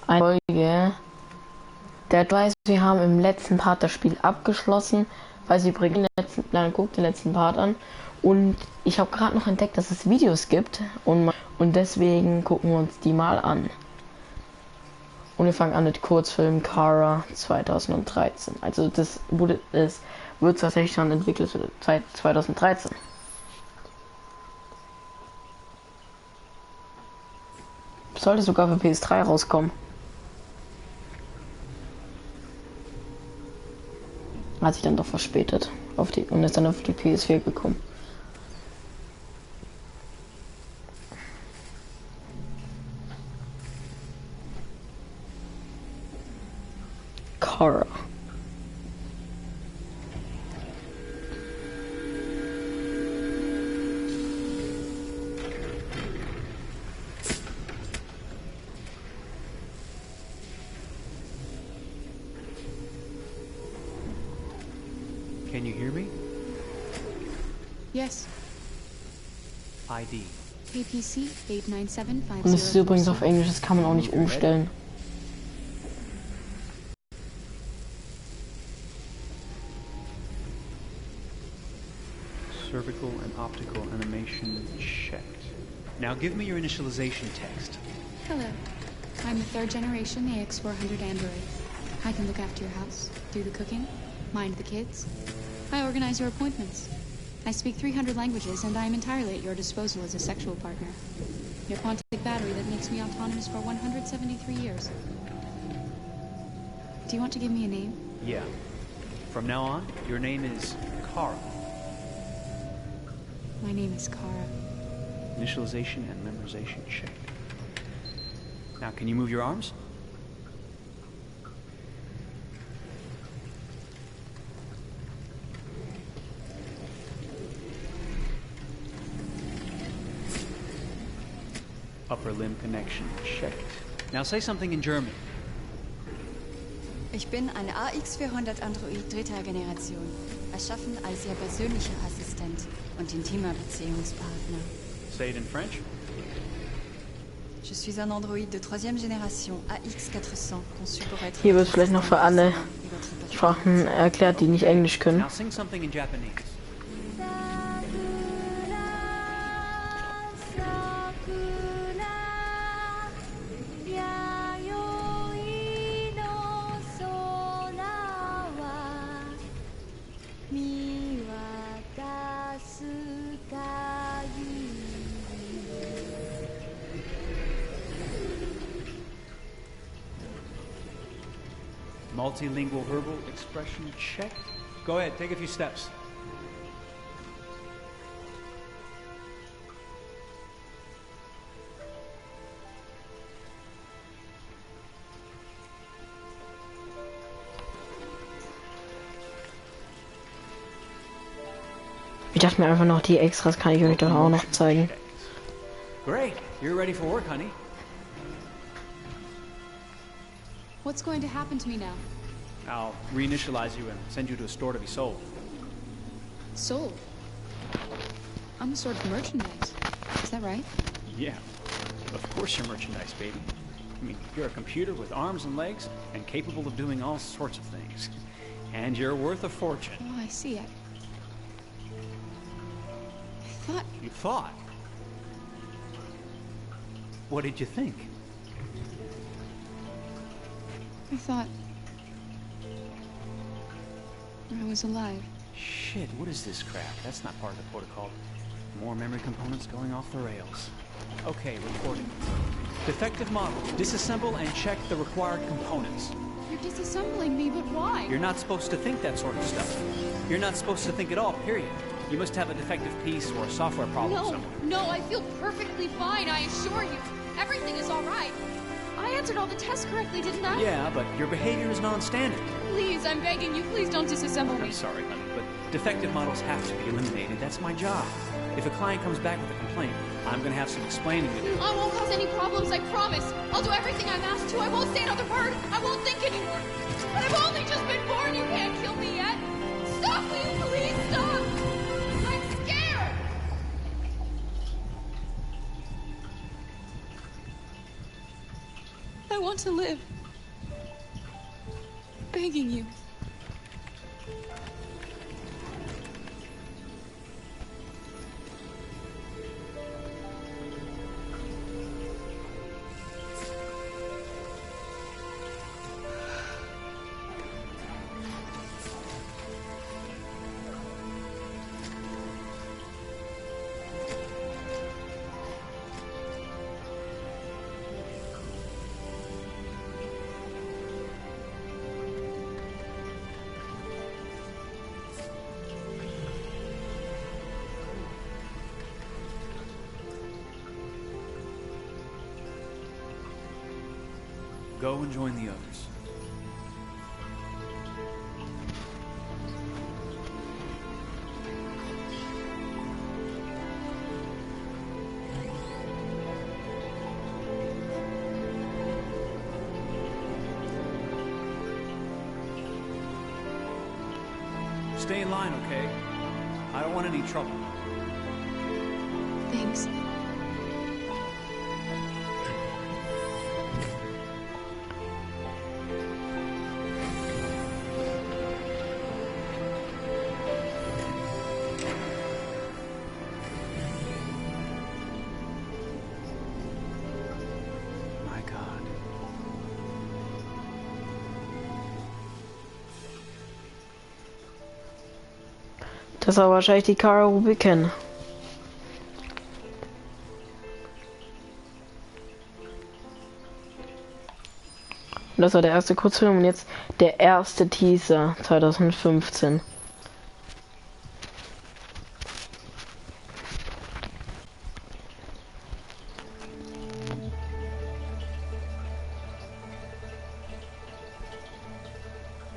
eine Folge. Der weiß, wir haben im letzten Part das Spiel abgeschlossen. Falls ihr übrigens guckt den letzten Part an. Und ich habe gerade noch entdeckt, dass es Videos gibt. Und deswegen gucken wir uns die mal an. Und wir fangen an mit Kurzfilm Kara 2013. Also das wird tatsächlich schon entwickelt seit 2013. Sollte sogar für PS3 rauskommen. Hat sich dann doch verspätet und ist dann auf die PS4 gekommen. Kara. Can you hear me? Yes. ID. KPC 89750. Und es ist übrigens auf Englisch, das kann man auch nicht umstellen. Cervical and optical animation checked. Now give me your initialization text. Hello. I'm the third generation AX400 android. I can look after your house, do the cooking, mind the kids. I organize your appointments. I speak 300 languages, and I am entirely at your disposal as a sexual partner. Your quantic battery that makes me autonomous for 173 years. Do you want to give me a name? Yeah. From now on, your name is Kara. My name is Kara. Initialization and memorization checked. Now, can you move your arms? Upper limb connection checked. Now say something in German. Ich bin ein AX400 Android dritter Generation, erschaffen als Ihr persönlicher Assistent und intimer Beziehungspartner. Say it in French. Je suis un Android de troisième génération AX400, conçu pour être... Hier wird vielleicht noch für alle Sprachen erklärt, die nicht Englisch können. Now sing something in Japanese. Multilingual verbal expression checked. Go ahead, take a few steps. Ich dachte mir einfach noch, die Extras kann ich euch doch auch noch zeigen. Great, you're ready for work, honey. What's going to happen to me now? I'll reinitialize you and send you to a store to be sold. Sold? I'm a sort of merchandise. Is that right? Yeah, of course you're merchandise, baby. I mean, you're a computer with arms and legs and capable of doing all sorts of things. And you're worth a fortune. Oh, I see. I thought... You thought? What did you think? I thought... I was alive. Shit, what is this crap? That's not part of the protocol. More memory components going off the rails. Okay, recording. Defective model. Disassemble and check the required components. You're disassembling me, but why? You're not supposed to think that sort of stuff. You're not supposed to think at all, period. You must have a defective piece or a software problem somewhere. No, I feel perfectly fine, I assure you. Everything is all right. I answered all the tests correctly, didn't I? Yeah, but your behavior is non-standard. Please, I'm begging you, please don't disassemble me. I'm sorry, honey, but defective models have to be eliminated. That's my job. If a client comes back with a complaint, I'm going to have some explaining to do. I won't cause any problems, I promise. I'll do everything I'm asked to. I won't say another word. I won't think anymore. But I've only just been born. You can't kill me yet. Stop, will you please stop? I'm scared. I want to live. Begging you. Go and join the others. Stay in line, okay? I don't want any trouble. Thanks. My God. Das war wahrscheinlich die Kara, wo wir kennen. Das war der erste Kurzfilm und jetzt der erste Teaser 2015.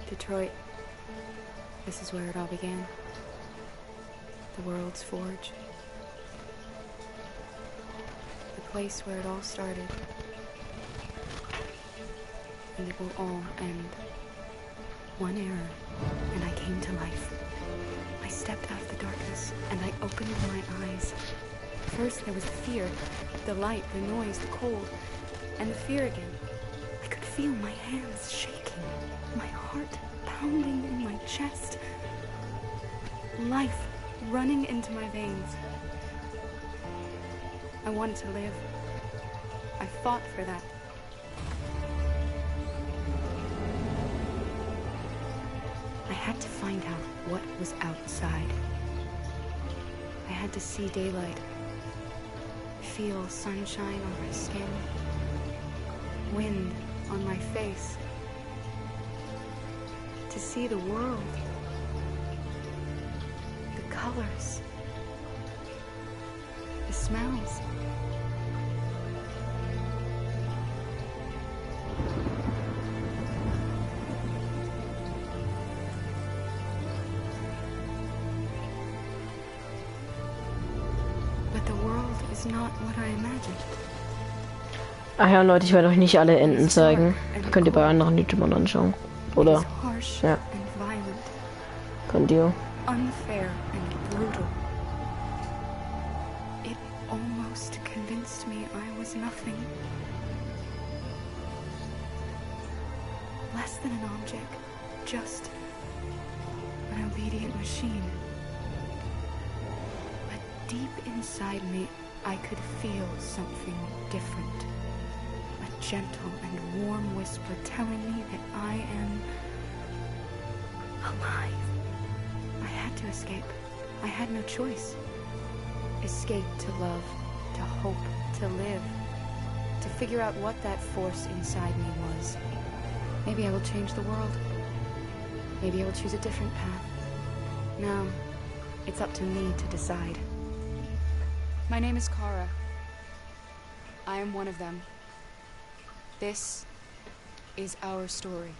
Detroit. This is where it all began. The world's forge. The place where it all started. And it will all end. One error, and I came to life. I stepped out of the darkness, and I opened my eyes. First there was the fear, the light, the noise, the cold, and the fear again. I could feel my hands shaking, my heart pounding in my chest. Life running into my veins. I wanted to live. I fought for that. I had to find out what was outside. I had to see daylight, feel sunshine on my skin, wind on my face, to see the world, the colors, the smells. But the world is not what I imagined. Ach ja, Leute, ich werde euch nicht alle Enden zeigen. Könnt ihr bei anderen YouTubern anschauen. Oder? Ja. Könnt ihr. Unfair and brutal. It almost convinced me I was nothing. Less than an object, just an obedient machine. But deep inside me, I could feel something different. A gentle and warm whisper telling me that I am alive. I had to escape. I had no choice. Escape to love, to hope, to live, to figure out what that force inside me was. Maybe I will change the world. Maybe I will choose a different path. Now, it's up to me to decide. My name is Kara. I am one of them. This is our story.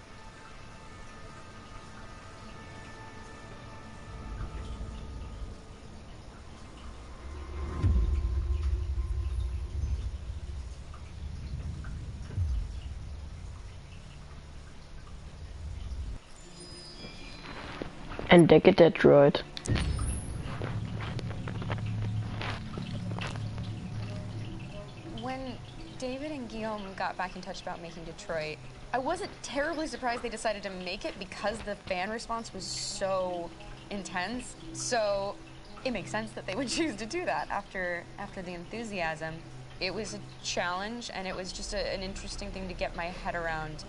Entdecke Detroit. When David and Guillaume film got back in touch about making Detroit, I wasn't terribly surprised they decided to make it because the fan response was so intense. So it makes sense that they would choose to do that after the enthusiasm. It was a challenge, and it was just an interesting thing to get my head around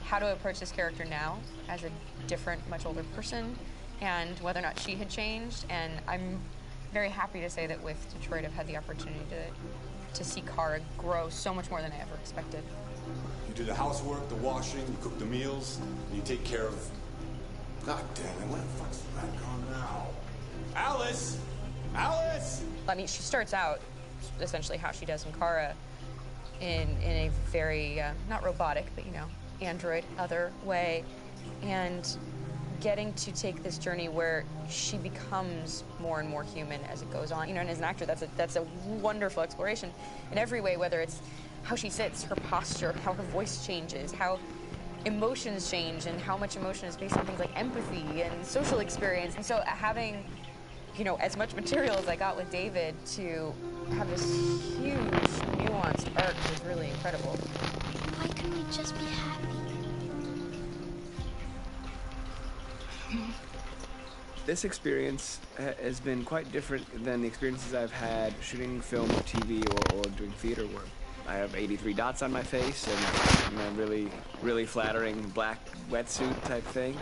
how to approach this character now as a different, much older person, and whether or not she had changed. And I'm very happy to say that with Detroit, I've had the opportunity to see Kara grow so much more than I ever expected. You do the housework, the washing, you cook the meals, and you take care of... God damn it, what the fuck's that on now? Alice! Alice! I mean, she starts out essentially how she does in Kara in a very, not robotic, but, you know, android, other way. And getting to take this journey where she becomes more and more human as it goes on. You know, and as an actor, that's a wonderful exploration in every way, whether it's how she sits, her posture, how her voice changes, how emotions change, and how much emotion is based on things like empathy and social experience. And so having, you know, as much material as I got with David to have this huge, nuanced arc was really incredible. Why couldn't we just be happy? This experience has been quite different than the experiences I've had shooting film, TV, or doing theater work. I have 83 dots on my face and a really, really flattering black wetsuit type thing.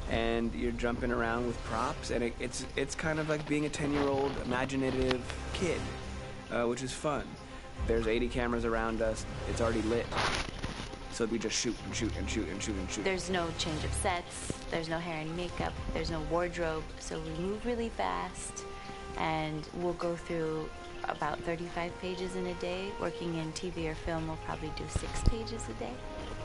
And you're jumping around with props, and it's kind of like being a 10-year-old imaginative kid, which is fun. There's 80 cameras around us. It's already lit. So we just shoot and shoot and shoot and shoot and shoot. There's no change of sets, there's no hair and makeup, there's no wardrobe, so we move really fast, and we'll go through about 35 pages in a day. Working in TV or film, we'll probably do 6 pages a day.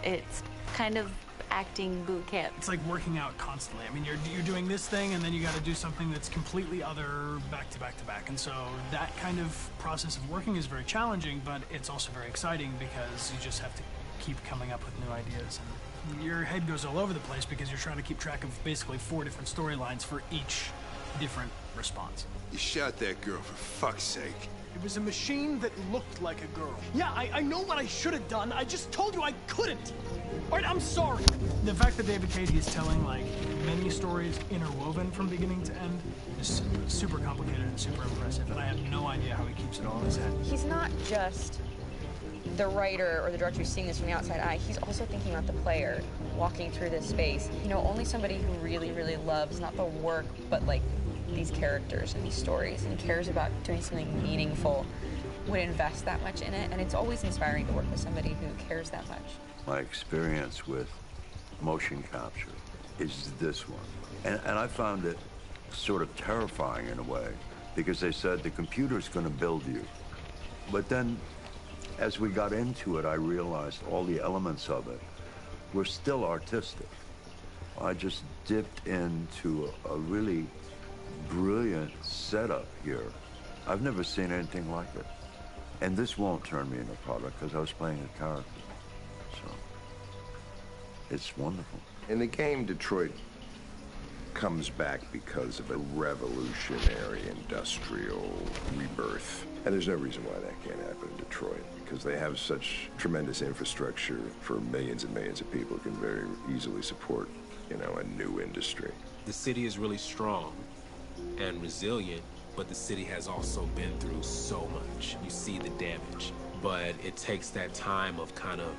It's kind of acting boot camp. It's like working out constantly. I mean, you're doing this thing, and then you got to do something that's completely other back to back to back. And so that kind of process of working is very challenging, but it's also very exciting because you just have to keep coming up with new ideas. And your head goes all over the place because you're trying to keep track of basically 4 different storylines for each different response. You shot that girl, for fuck's sake. It was a machine that looked like a girl. Yeah, I know what I should have done. I just told you I couldn't. All right, I'm sorry. The fact that David Cage is telling, like, many stories interwoven from beginning to end is super complicated and super impressive, and I have no idea how he keeps it all in his head. He's not just the writer or the director who's seeing this from the outside eye. He's also thinking about the player walking through this space. You know, only somebody who really, really loves not the work, but, like, these characters and these stories and cares about doing something meaningful would invest that much in it. And it's always inspiring to work with somebody who cares that much. My experience with motion capture is this one. And I found it sort of terrifying in a way, because they said the computer's going to build you. But then, as we got into it, I realized all the elements of it were still artistic. I just dipped into a really brilliant setup here. I've never seen anything like it. And this won't turn me into a product because I was playing a character. So, it's wonderful. In the game, Detroit comes back because of a revolutionary industrial rebirth. And there's no reason why that can't happen in Detroit, because they have such tremendous infrastructure for millions and millions of people who can very easily support, you know, a new industry. The city is really strong and resilient, but the city has also been through so much. You see the damage, but it takes that time of kind of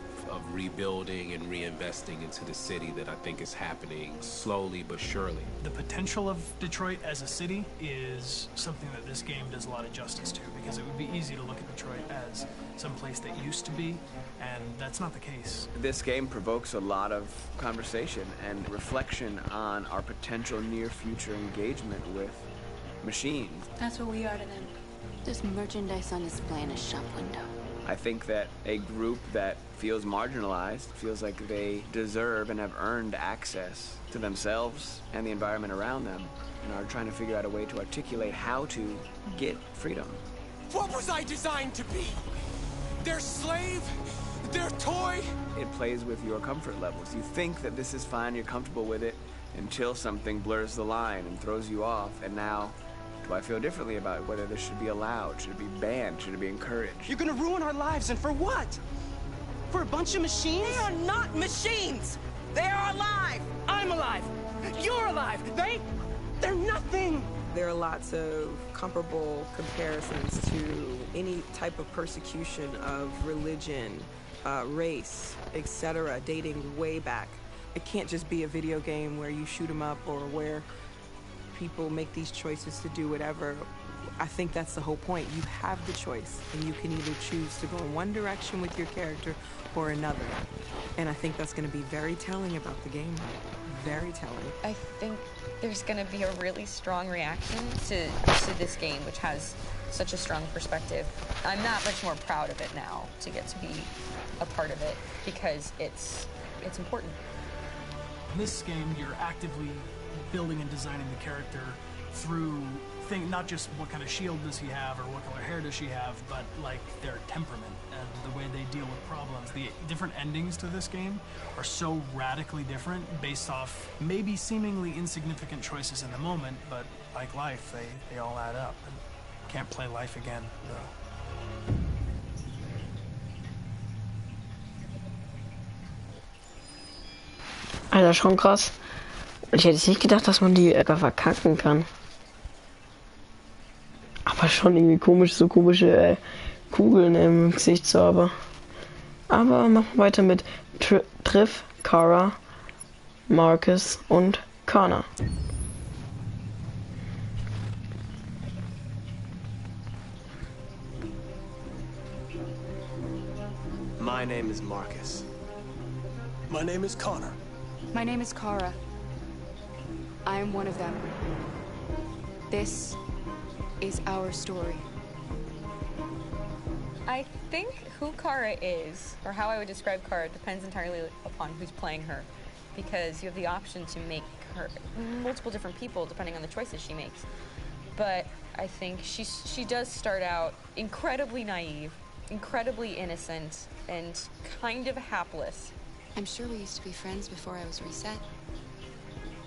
rebuilding and reinvesting into the city that I think is happening slowly but surely. The potential of Detroit as a city is something that this game does a lot of justice to, because it would be easy to look at Detroit as some place that used to be, and that's not the case. This game provokes a lot of conversation and reflection on our potential near future engagement with machines. That's what we are to them. There's merchandise on display in a shop window. I think that a group that feels marginalized, feels like they deserve and have earned access to themselves and the environment around them, and are trying to figure out a way to articulate how to get freedom. What was I designed to be? Their slave? Their toy? It plays with your comfort levels. You think that this is fine, you're comfortable with it, until something blurs the line and throws you off, and now do I feel differently about whether this should be allowed? Should it be banned? Should it be encouraged? You're gonna ruin our lives, and for what? for a bunch of machines? They are not machines! They are alive! I'm alive! You're alive! They're nothing! There are lots of comparable comparisons to any type of persecution of religion, race, etc., dating way back. It can't just be a video game where you shoot 'em up or where people make these choices to do whatever. I think that's the whole point. You have the choice, and you can either choose to go in one direction with your character or another. And I think that's going to be very telling about the game. Very telling. I think there's going to be a really strong reaction to this game, which has such a strong perspective. I'm that much more proud of it now to get to be a part of it because it's important. In this game, you're actively building and designing the character through not just what kind of shield does he have or what color hair does she have, but like their temperament and the way they deal with problems. The different endings to this game are so radically different based off maybe seemingly insignificant choices in the moment, but like life, they all add up. And can't play life again, though. Alter, schon krass. Ich hätte nicht gedacht, dass man die verkacken kann. Aber schon irgendwie komisch, so komische Kugeln im Gesicht zu haben. Aber machen wir weiter mit Triff, Kara, Marcus und Connor. My name is Marcus. My name is Connor. My name is Kara. I am one of them. This is our story. I think who Kara is, or how I would describe Kara, depends entirely upon who's playing her, because you have the option to make her multiple different people depending on the choices she makes. But I think she does start out incredibly naive, incredibly innocent, and kind of hapless. I'm sure we used to be friends before I was reset.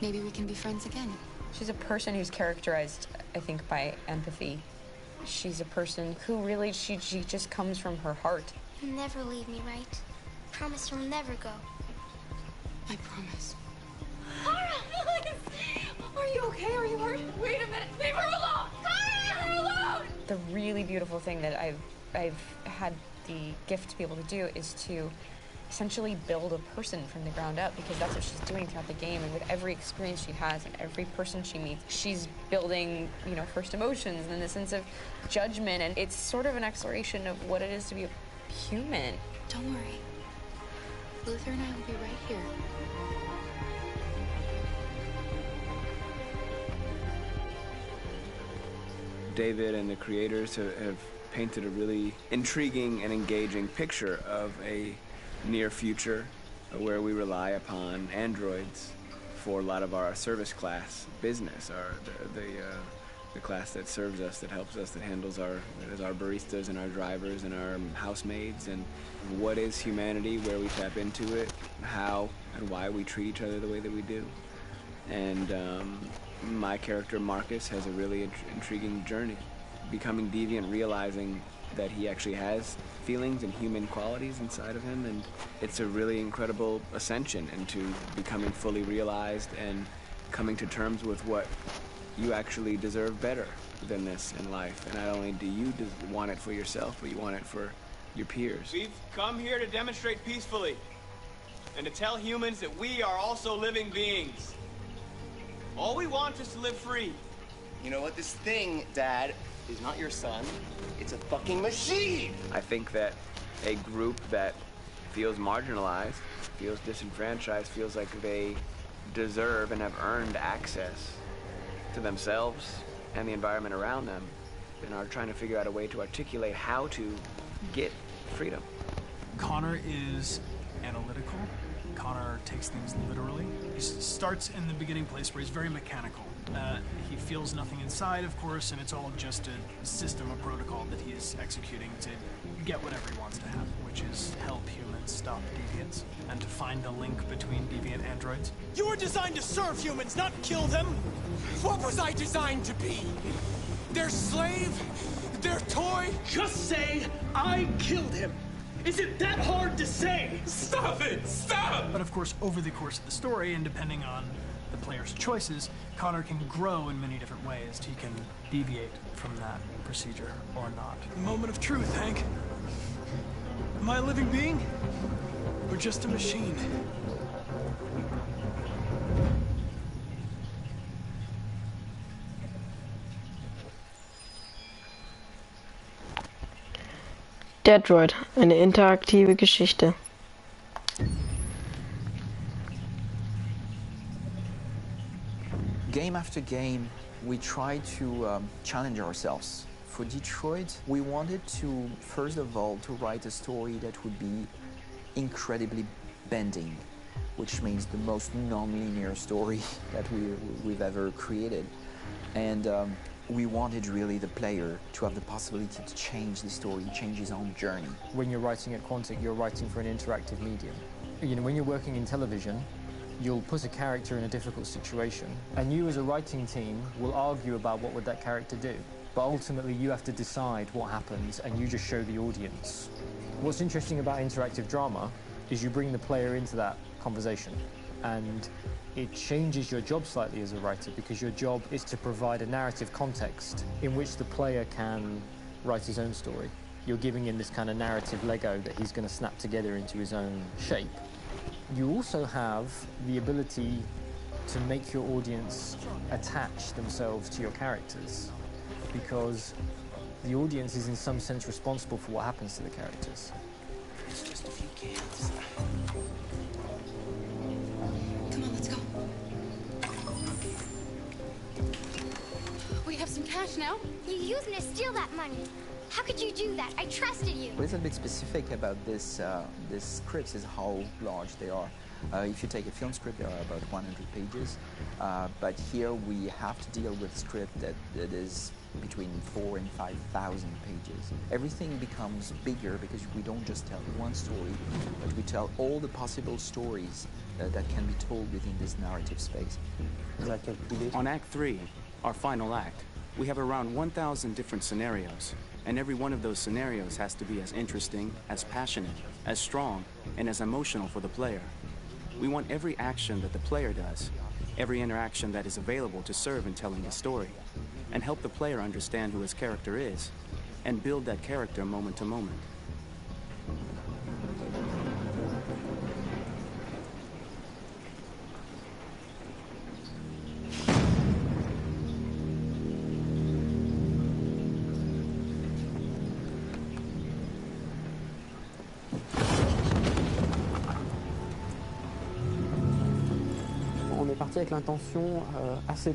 Maybe we can be friends again. She's a person who's characterized, I think, by empathy. She's a person who really, she just comes from her heart. You'll never leave me, right? Promise you'll never go. I promise. Kara, please! Are you okay? Are you hurt? Wait a minute. Leave her alone! Kara, leave her alone! The really beautiful thing that I've had the gift to be able to do is to essentially build a person from the ground up, because that's what she's doing throughout the game. And with every experience she has and every person she meets, she's building, you know, first emotions and then a sense of judgment, and it's sort of an exploration of what it is to be a human. Don't worry. Luther and I will be right here. David and the creators have painted a really intriguing and engaging picture of a near future where we rely upon androids for a lot of our service class business, the class that serves us, that helps us, that handles our baristas and our drivers and our housemaids. And what is humanity, where we tap into it, how and why we treat each other the way that we do. And my character Marcus has a really intriguing journey, becoming deviant, realizing that he actually has feelings and human qualities inside of him, and it's a really incredible ascension into becoming fully realized and coming to terms with what you actually deserve better than this in life. And not only do you want it for yourself, but you want it for your peers. We've come here to demonstrate peacefully and to tell humans that we are also living beings. All we want is to live free. You know what? This thing, Dad, is not your son. It's a fucking machine! I think that a group that feels marginalized, feels disenfranchised, feels like they deserve and have earned access to themselves and the environment around them, and are trying to figure out a way to articulate how to get freedom. Connor is analytical. Connor takes things literally. He starts in the beginning place where he's very mechanical. He feels nothing inside, of course, and it's all just a system, a protocol that he is executing to get whatever he wants to have, which is help humans stop deviants and to find the link between deviant androids. You were designed to serve humans, not kill them. What was I designed to be? Their slave? Their toy? Just say, I killed him. Is it that hard to say? Stop it! Stop! But of course, over the course of the story, and depending on the player's choices, Connor can grow in many different ways. He can deviate from that procedure or not. Moment of truth, Hank. Am I a living being? Or just a machine? Detroit, eine interaktive Geschichte. Game after game, we try to challenge ourselves. For Detroit, we wanted to, first of all, to write a story that would be incredibly bending, which means the most non-linear story that we've ever created. And we wanted really the player to have the possibility to change the story, change his own journey. When you're writing at Quantic, you're writing for an interactive medium. You know, when you're working in television, you'll put a character in a difficult situation, and you as a writing team will argue about what would that character do. But ultimately you have to decide what happens, and you just show the audience. What's interesting about interactive drama is you bring the player into that conversation, and it changes your job slightly as a writer, because your job is to provide a narrative context in which the player can write his own story. You're giving him this kind of narrative Lego that he's going to snap together into his own shape. You also have the ability to make your audience attach themselves to your characters, because the audience is in some sense responsible for what happens to the characters. It's just a few cans. Come on, let's go. We have some cash now. You used me to steal that money. How could you do that? I trusted you. What is a bit specific about this scripts is how large they are. If you take a film script, there are about 100 pages, but here we have to deal with a script that is between 4,000 and 5,000 pages. Everything becomes bigger because we don't just tell one story, but we tell all the possible stories that can be told within this narrative space. On Act 3, our final act, we have around 1,000 different scenarios, and every one of those scenarios has to be as interesting, as passionate, as strong, and as emotional for the player. We want every action that the player does, every interaction that is available to serve in telling the story, and help the player understand who his character is, and build that character moment to moment.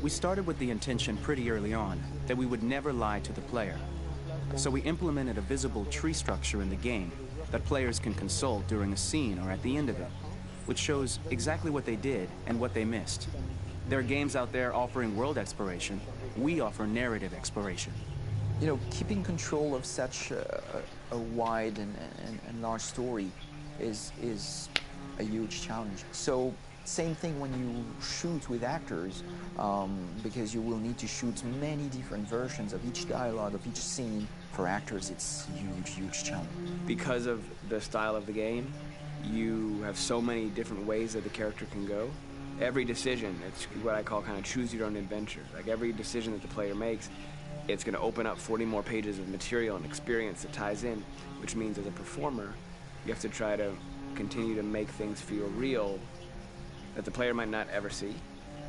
We started with the intention pretty early on that we would never lie to the player. So we implemented a visible tree structure in the game that players can consult during a scene or at the end of it, which shows exactly what they did and what they missed. There are games out there offering world exploration. We offer narrative exploration. You know, keeping control of such a wide and large story is a huge challenge. So same thing when you shoot with actors, because you will need to shoot many different versions of each dialogue, of each scene. For actors, it's a huge challenge. Because of the style of the game, you have so many different ways that the character can go. Every decision, it's what I call kind of choose your own adventure. Like every decision that the player makes, it's going to open up 40 more pages of material and experience that ties in, which means as a performer, you have to try to continue to make things feel real that the player might not ever see,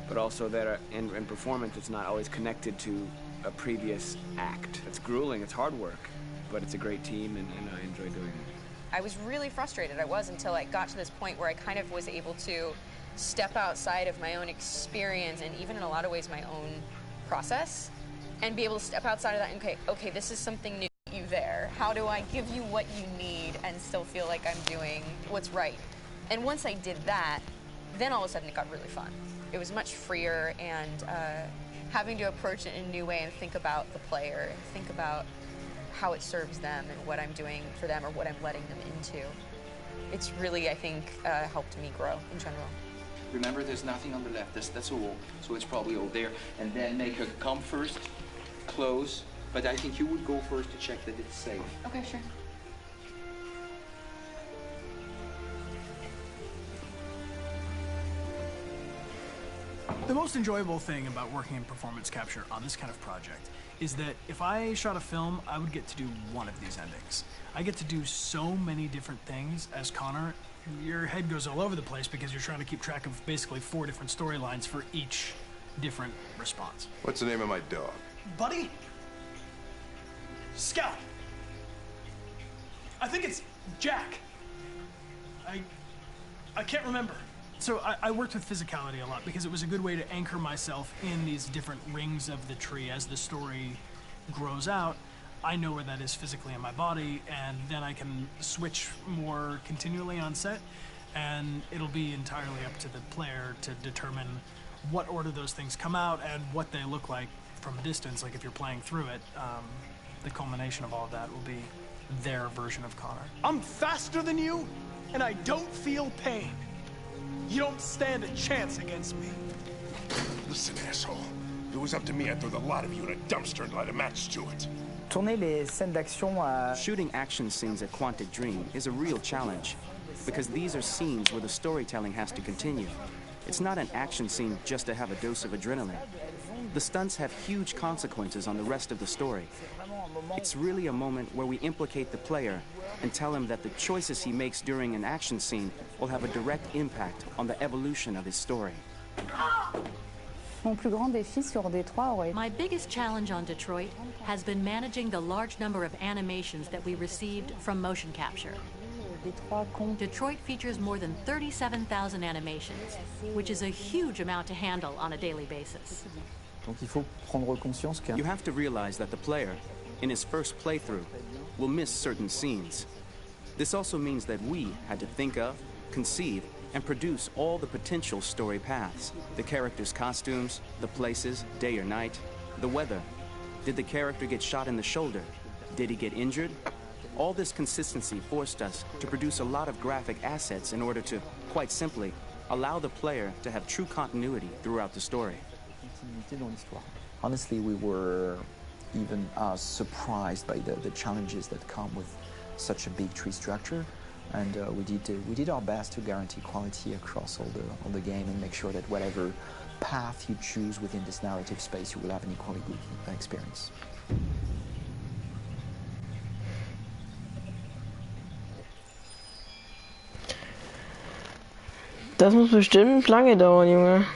but also that in performance it's not always connected to a previous act. It's grueling, it's hard work, but it's a great team and I enjoy doing it. I was really frustrated. I was until I got to this point where I kind of was able to step outside of my own experience and even in a lot of ways my own process and be able to step outside of that and okay, this is something new you there. How do I give you what you need and still feel like I'm doing what's right? And once I did that, then all of a sudden it got really fun. It was much freer and having to approach it in a new way and think about the player and think about how it serves them and what I'm doing for them or what I'm letting them into. It's really, I think, helped me grow in general. Remember, there's nothing on the left. That's a wall, so it's probably all there. And then make her come first, close. But I think you would go first to check that it's safe. Okay, sure. The most enjoyable thing about working in performance capture on this kind of project is that if I shot a film, I would get to do one of these endings. I get to do so many different things as Connor. Your head goes all over the place because you're trying to keep track of basically 4 different storylines for each different response. What's the name of my dog? Buddy? Scout. I think it's Jack. I can't remember. So I worked with physicality a lot because it was a good way to anchor myself in these different rings of the tree as the story grows out. I know where that is physically in my body, and then I can switch more continually on set, and it'll be entirely up to the player to determine what order those things come out and what they look like from a distance. Like if you're playing through it, the culmination of all of that will be their version of Connor. I'm faster than you, and I don't feel pain. You don't stand a chance against me. Listen, asshole. If it was up to me, I'd throw the lot of you in a dumpster and light a match to it. Tourner les scènes d'action à... Shooting action scenes at Quantic Dream is a real challenge, because these are scenes where the storytelling has to continue. It's not an action scene just to have a dose of adrenaline. The stunts have huge consequences on the rest of the story. It's really a moment where we implicate the player and tell him that the choices he makes during an action scene will have a direct impact on the evolution of his story. Mon plus grand défi sur Détroit aurait... My biggest challenge on Detroit has been managing the large number of animations that we received from motion capture. Detroit features more than 37,000 animations, which is a huge amount to handle on a daily basis. Donc il faut prendre conscience que... You have to realize that the player, in his first playthrough, will miss certain scenes. This also means that we had to think of, conceive, and produce all the potential story paths. The characters' costumes, the places, day or night, the weather. Did the character get shot in the shoulder? Did he get injured? All this consistency forced us to produce a lot of graphic assets in order to, quite simply, allow the player to have true continuity throughout the story. Honestly, we were even surprised by the challenges that come with such a big tree structure. And we did our best to guarantee quality across all the game and make sure that whatever path you choose within this narrative space, you will have an equally good experience. Das muss bestimmt lange dauern, Junge.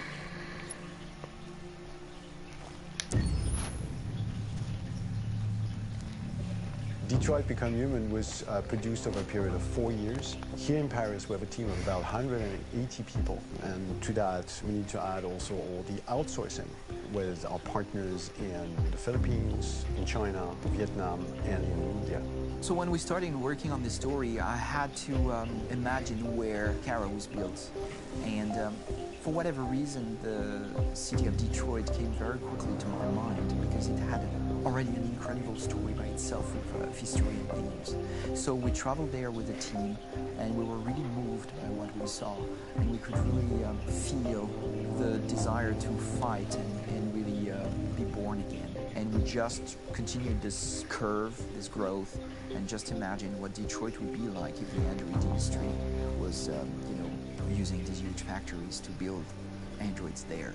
Detroit Become Human was produced over a period of 4 years. Here in Paris, we have a team of about 180 people. And to that, we need to add also all the outsourcing with our partners in the Philippines, in China, Vietnam, and in India. So when we started working on this story, I had to imagine where Kara was built. And for whatever reason, the city of Detroit came very quickly to my mind because it had already an incredible story by itself with history and themes. So we traveled there with the team, and we were really moved by what we saw, and we could really feel the desire to fight and really be born again. And we just continued this curve, this growth, and just imagine what Detroit would be like if the Android industry was, using these huge factories to build androids there.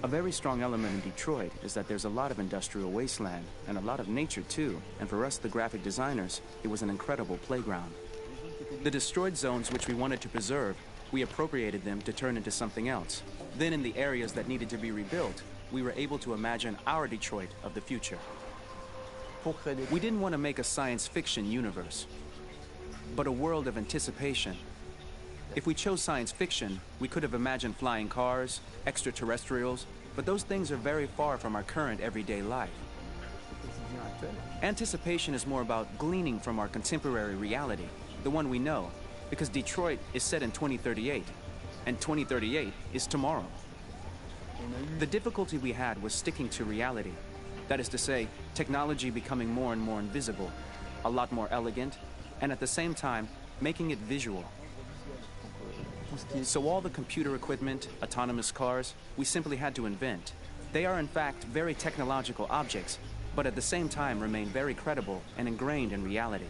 A very strong element in Detroit is that there's a lot of industrial wasteland and a lot of nature too, and for us, the graphic designers, it was an incredible playground. The destroyed zones which we wanted to preserve, we appropriated them to turn into something else. Then in the areas that needed to be rebuilt, we were able to imagine our Detroit of the future. We didn't want to make a science fiction universe, but a world of anticipation. If we chose science fiction, we could have imagined flying cars, extraterrestrials, but those things are very far from our current everyday life. Anticipation is more about gleaning from our contemporary reality, the one we know, because Detroit is set in 2038, and 2038 is tomorrow. The difficulty we had was sticking to reality. That is to say, technology becoming more and more invisible, a lot more elegant, and at the same time, making it visual. So all the computer equipment, autonomous cars, we simply had to invent. They are in fact very technological objects, but at the same time remain very credible and ingrained in reality.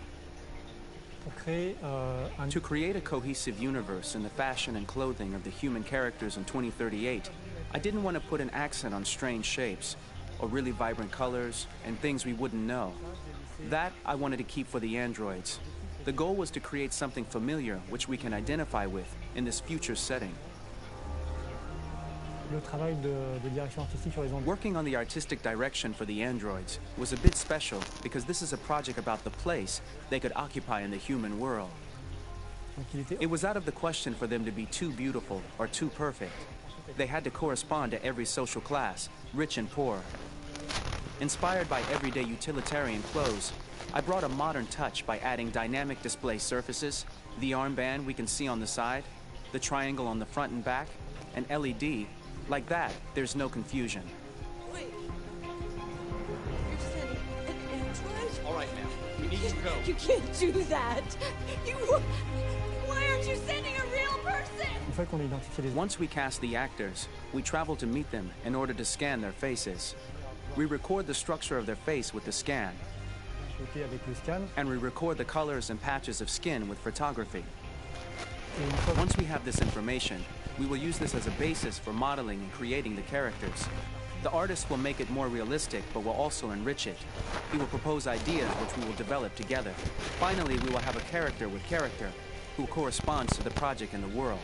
To create a cohesive universe in the fashion and clothing of the human characters in 2038, I didn't want to put an accent on strange shapes, or really vibrant colors, and things we wouldn't know. That I wanted to keep for the androids. The goal was to create something familiar which we can identify with in this future setting. Working on the artistic direction for the androids was a bit special because this is a project about the place they could occupy in the human world. It was out of the question for them to be too beautiful or too perfect. They had to correspond to every social class, rich and poor. Inspired by everyday utilitarian clothes, I brought a modern touch by adding dynamic display surfaces, the armband we can see on the side, the triangle on the front and back, an LED. Like that, there's no confusion. Wait. You're sending an android? All right, ma'am. We need to go. You can't do that. Why aren't you sending a real person? Once we cast the actors, we travel to meet them in order to scan their faces. We record the structure of their face with the scan. And we record the colors and patches of skin with photography. Once we have this information, we will use this as a basis for modeling and creating the characters. The artist will make it more realistic, but will also enrich it. He will propose ideas which we will develop together. Finally, we will have a character with character who corresponds to the project and the world.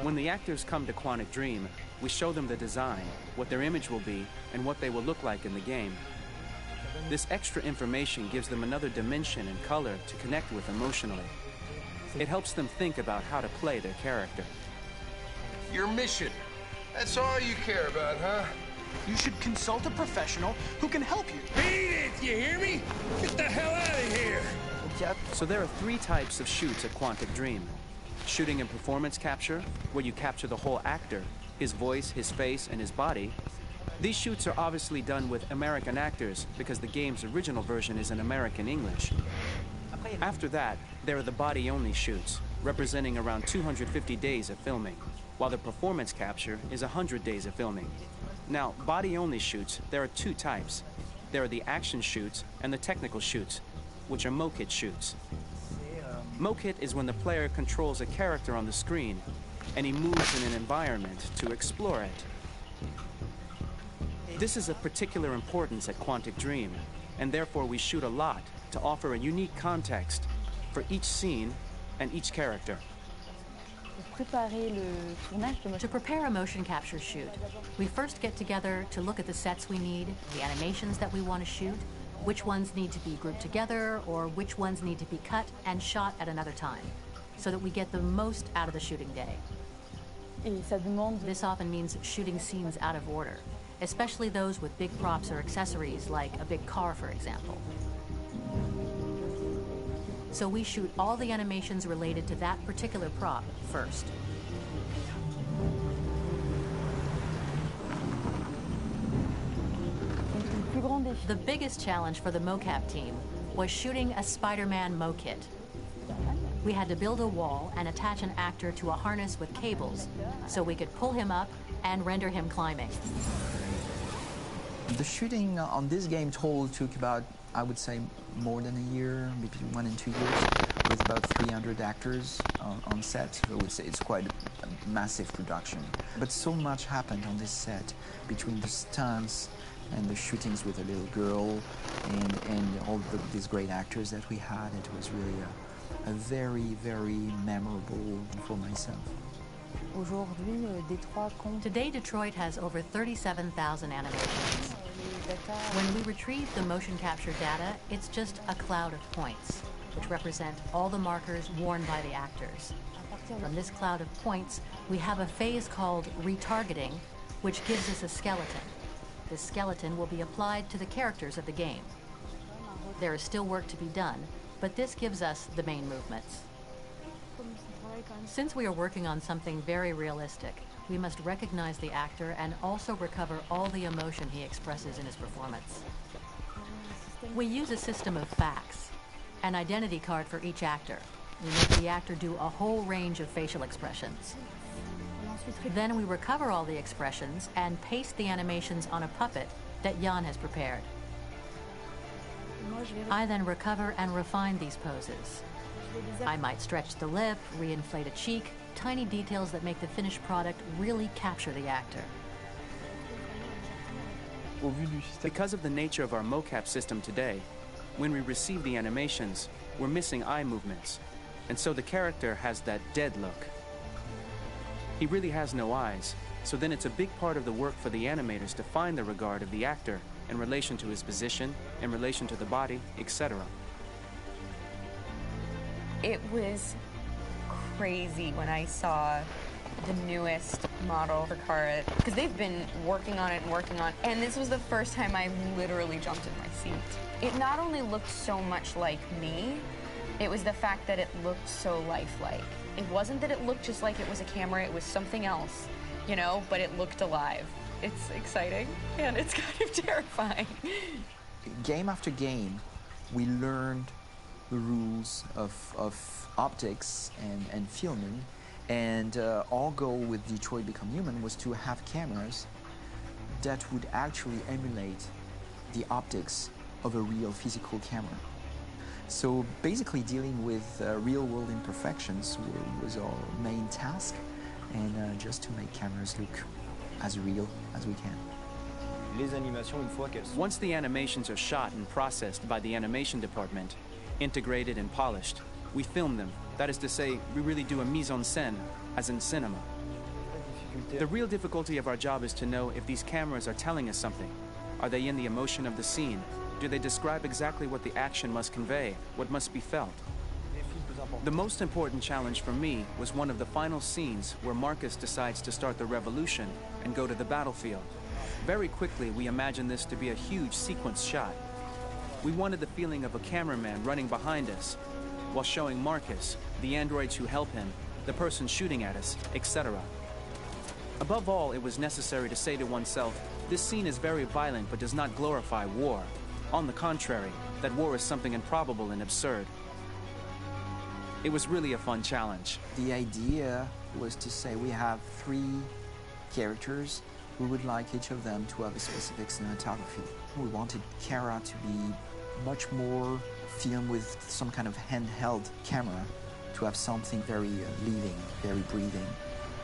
When the actors come to Quantic Dream, we show them the design, what their image will be, and what they will look like in the game. This extra information gives them another dimension and color to connect with emotionally. It helps them think about how to play their character. Your mission. That's all you care about, huh? You should consult a professional who can help you. Beat it! You hear me? Get the hell out of here! So there are 3 types of shoots at Quantic Dream. Shooting and performance capture, where you capture the whole actor, his voice, his face, and his body. These shoots are obviously done with American actors because the game's original version is in American English. After that, there are the body-only shoots, representing around 250 days of filming, while the performance capture is 100 days of filming. Now, body-only shoots, there are 2 types. There are the action shoots and the technical shoots, which are mokit shoots. Mokit is when the player controls a character on the screen, and he moves in an environment to explore it. This is of particular importance at Quantic Dream, and therefore we shoot a lot to offer a unique context for each scene and each character. To prepare a motion capture shoot, we first get together to look at the sets we need, the animations that we want to shoot, which ones need to be grouped together, or which ones need to be cut and shot at another time, so that we get the most out of the shooting day. This often means shooting scenes out of order, especially those with big props or accessories, like a big car, for example. So we shoot all the animations related to that particular prop first. The biggest challenge for the mocap team was shooting a Spider-Man mokit. We had to build a wall and attach an actor to a harness with cables so we could pull him up and render him climbing. The shooting on this game total took about, I would say, more than a year, between 1 and 2 years, with about 300 actors on set. So it's quite a massive production. But so much happened on this set between the stunts and the shootings with a little girl and all these great actors that we had. It was really a very, very memorable for myself. Today, Detroit has over 37,000 animations. When we retrieve the motion capture data, it's just a cloud of points, which represent all the markers worn by the actors. From this cloud of points, we have a phase called retargeting, which gives us a skeleton. This skeleton will be applied to the characters of the game. There is still work to be done, but this gives us the main movements. Since we are working on something very realistic, we must recognize the actor and also recover all the emotion he expresses in his performance. We use a system of facts, an identity card for each actor. We make the actor do a whole range of facial expressions. Then we recover all the expressions and paste the animations on a puppet that Jan has prepared. I then recover and refine these poses. I might stretch the lip, reinflate a cheek, tiny details that make the finished product really capture the actor. Because of the nature of our mocap system today, when we receive the animations, we're missing eye movements, and so the character has that dead look. He really has no eyes, so then it's a big part of the work for the animators to find the regard of the actor in relation to his position, in relation to the body, etc. It was crazy when I saw the newest model for Kara, because they've been working on it, and this was the first time I literally jumped in my seat. It not only looked so much like me, it was the fact that it looked so lifelike. It wasn't that it looked just like it was a camera, it was something else, you know, but it looked alive. It's exciting, and it's kind of terrifying. Game after game, we learned the rules of optics and filming, and our goal with Detroit Become Human was to have cameras that would actually emulate the optics of a real physical camera. So basically dealing with real-world imperfections was our main task, and just to make cameras look as real as we can. Once the animations are shot and processed by the animation department, integrated and polished, we film them. That is to say, we really do a mise en scène, as in cinema. The real difficulty of our job is to know if these cameras are telling us something. Are they in the emotion of the scene? Do they describe exactly what the action must convey, what must be felt? The most important challenge for me was one of the final scenes where Marcus decides to start the revolution and go to the battlefield. Very quickly, we imagined this to be a huge sequence shot. We wanted the feeling of a cameraman running behind us, while showing Marcus, the androids who help him, the person shooting at us, etc. Above all, it was necessary to say to oneself, this scene is very violent but does not glorify war. On the contrary, that war is something improbable and absurd. It was really a fun challenge. The idea was to say we have 3 characters. We would like each of them to have a specific cinematography. We wanted Kara to be much more filmed with some kind of handheld camera, to have something very living, very breathing.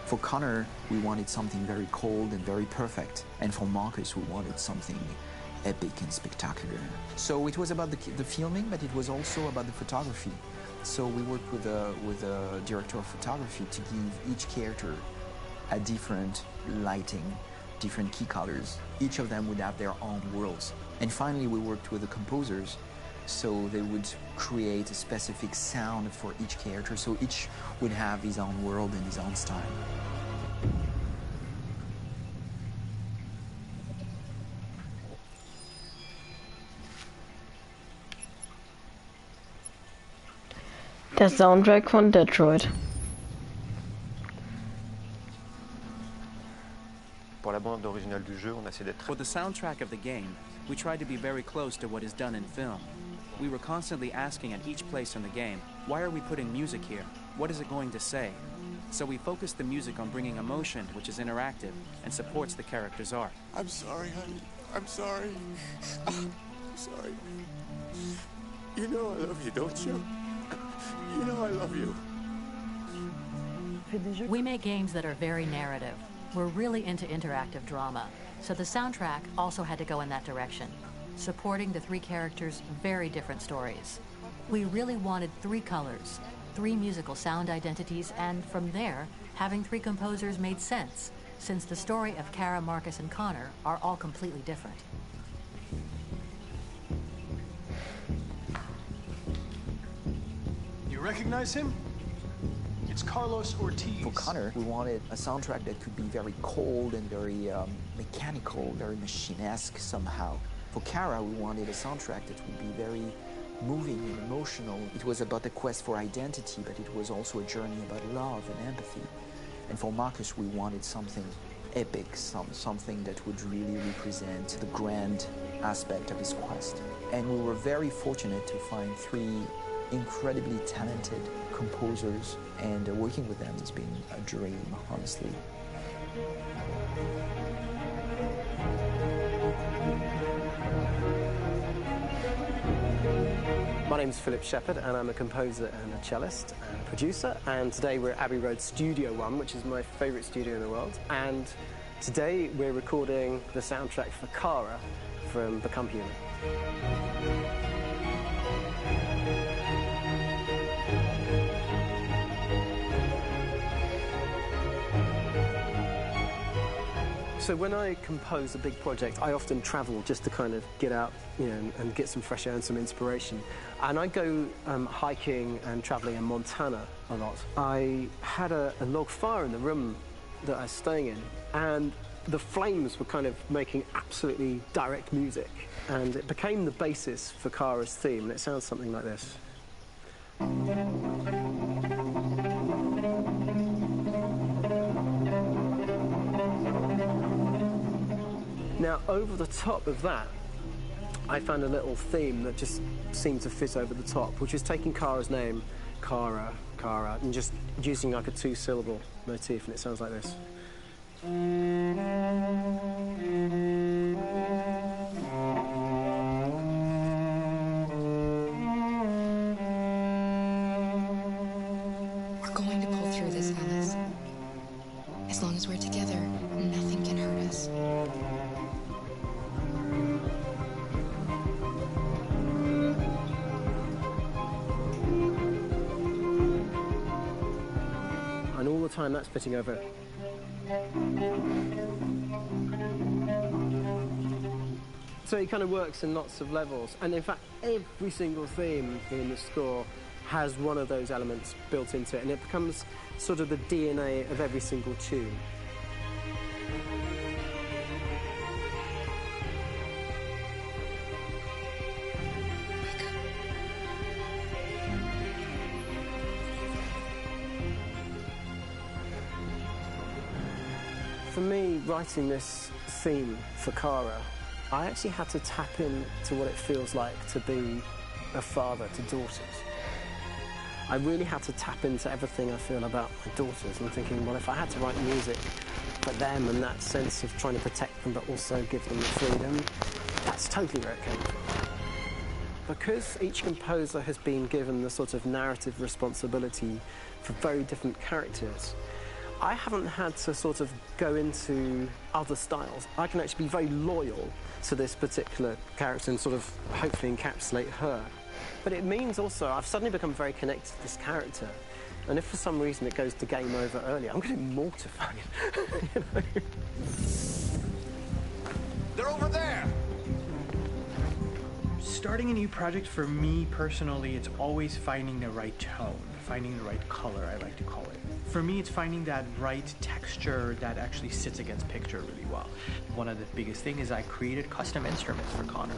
For Connor, we wanted something very cold and very perfect. And for Marcus, we wanted something epic and spectacular. So it was about the filming, but it was also about the photography. So we worked with a director of photography to give each character a different lighting, different key colors. Each of them would have their own worlds. And finally, we worked with the composers, so they would create a specific sound for each character, so each would have his own world and his own style. Der Soundtrack von Detroit. For the soundtrack of the game, we tried to be very close to what is done in film. We were constantly asking at each place in the game, why are we putting music here? What is it going to say? So we focused the music on bringing emotion, which is interactive, and supports the character's art. I'm sorry, honey. I'm sorry. I'm sorry. You know I love you, don't you? You know I love you. We make games that are very narrative. We're really into interactive drama, so the soundtrack also had to go in that direction, supporting the 3 characters' very different stories. We really wanted 3 colors, 3 musical sound identities, and from there, having 3 composers made sense, since the story of Kara, Marcus, and Connor are all completely different. You recognize him? It's Carlos Ortiz. For Connor, we wanted a soundtrack that could be very cold and very mechanical, very machine-esque somehow. For Kara, we wanted a soundtrack that would be very moving and emotional. It was about the quest for identity, but it was also a journey about love and empathy. And for Marcus, we wanted something epic, something that would really represent the grand aspect of his quest. And we were very fortunate to find 3 incredibly talented composers, and working with them has been a dream, honestly. name's Philip Shepherd, and I'm a composer and a cellist and producer. And today we're at Abbey Road Studio One, which is my favourite studio in the world. And today we're recording the soundtrack for Kara from Become Human. So when I compose a big project, I often travel just to kind of get out, and get some fresh air and some inspiration. And I go hiking and traveling in Montana a lot. I had a log fire in the room that I was staying in, and the flames were kind of making absolutely direct music. And it became the basis for Kara's theme, and it sounds something like this. Now, over the top of that, I found a little theme that just seemed to fit over the top, which is taking Kara's name, Kara, and just using like a two-syllable motif, and it sounds like this. We're going to pull through this, Alice. As long as we're together, nothing can hurt us. And all the time that's fitting over. So it kind of works in lots of levels, and in fact every single theme in the score has one of those elements built into it, and it becomes sort of the DNA of every single tune. For me, writing this theme for Kara, I actually had to tap into what it feels like to be a father to daughters. I really had to tap into everything I feel about my daughters, and thinking, well, if I had to write music for them and that sense of trying to protect them but also give them the freedom, that's totally where it came from. Because each composer has been given the sort of narrative responsibility for very different characters, I haven't had to sort of go into other styles. I can actually be very loyal to this particular character and sort of hopefully encapsulate her. But it means also I've suddenly become very connected to this character. And if for some reason it goes to game over early, I'm going to be mortified. You know? They're over there! Starting a new project, for me personally, it's always finding the right tone, finding the right color, I like to call it. For me, it's finding that right texture that actually sits against picture really well. One of the biggest things is I created custom instruments for Connor.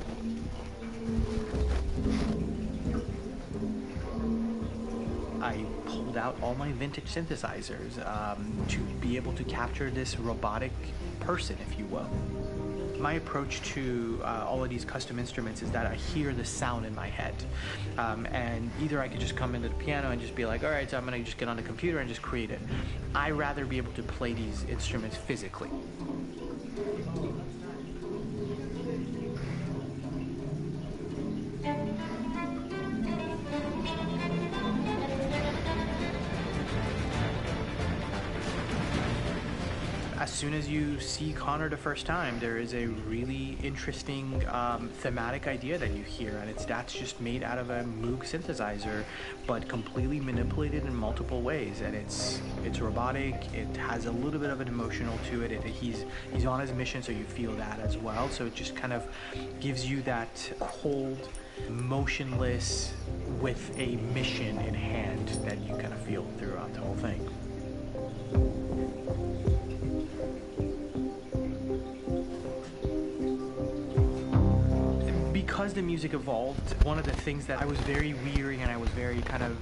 I pulled out all my vintage synthesizers to be able to capture this robotic person, if you will. My approach to all of these custom instruments is that I hear the sound in my head. And either I could just come into the piano and just be like, all right, so I'm gonna just get on the computer and just create it. I rather be able to play these instruments physically. As soon as you see Connor the first time, there is a really interesting thematic idea that you hear, and that's just made out of a Moog synthesizer, but completely manipulated in multiple ways. And it's robotic. It has a little bit of an emotional to it. He's on his mission, so you feel that as well. So it just kind of gives you that cold, motionless, with a mission in hand that you kind of feel throughout the whole thing. Because the music evolved, one of the things that I was very weary and I was very kind of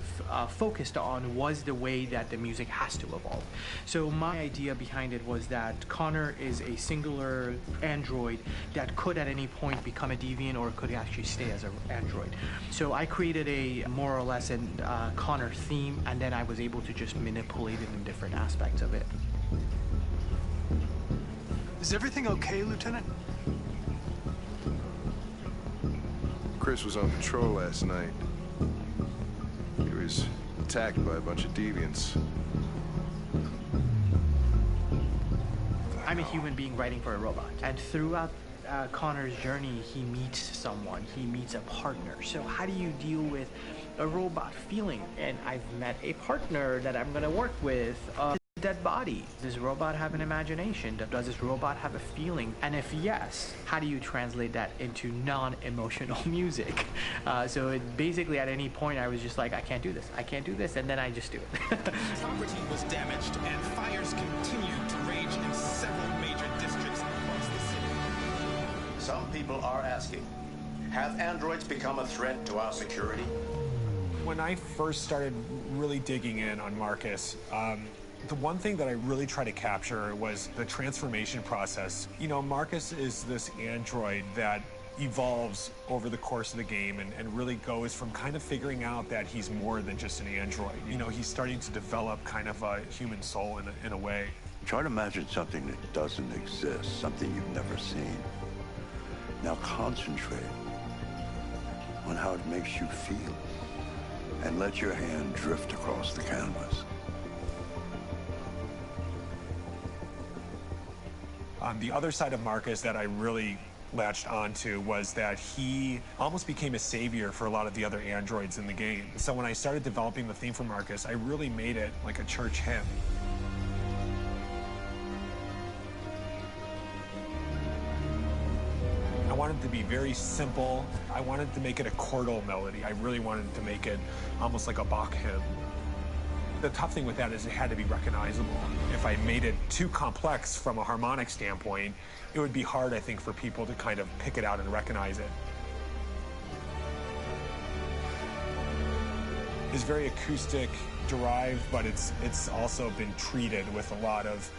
focused on was the way that the music has to evolve. So my idea behind it was that Connor is a singular android that could at any point become a deviant or could actually stay as an android. So I created a more or less a Connor theme, and then I was able to just manipulate it in different aspects of it. Is everything okay, Lieutenant? Chris was on patrol last night. was attacked by a bunch of deviants. I'm a human being writing for a robot, and throughout Connor's journey, he meets someone, he meets a partner. So how do you deal with a robot feeling? And I've met a partner that I'm gonna work with, a dead body. Does this robot have an imagination? Does this robot have a feeling? And if yes, how do you translate that into non-emotional music? So basically at any point I was just like, I can't do this, and then I just do it. Property was damaged and fires continued to rage in several major districts across the city. Some people are asking, have androids become a threat to our security? When I first started really digging in on Marcus, the one thing that I really try to capture was the transformation process. You know, Marcus is this android that evolves over the course of the game and really goes from kind of figuring out that he's more than just an android. You know, he's starting to develop kind of a human soul in a way. Try to imagine something that doesn't exist, something you've never seen. Now concentrate on how it makes you feel and let your hand drift across the canvas. The other side of Marcus that I really latched onto was that he almost became a savior for a lot of the other androids in the game. So when I started developing the theme for Marcus, I really made it like a church hymn. I wanted it to be very simple. I wanted to make it a chordal melody. I really wanted to make it almost like a Bach hymn. The tough thing with that is it had to be recognizable. If I made it too complex from a harmonic standpoint, it would be hard, I think, for people to kind of pick it out and recognize it. It's very acoustic derived, but it's also been treated with a lot of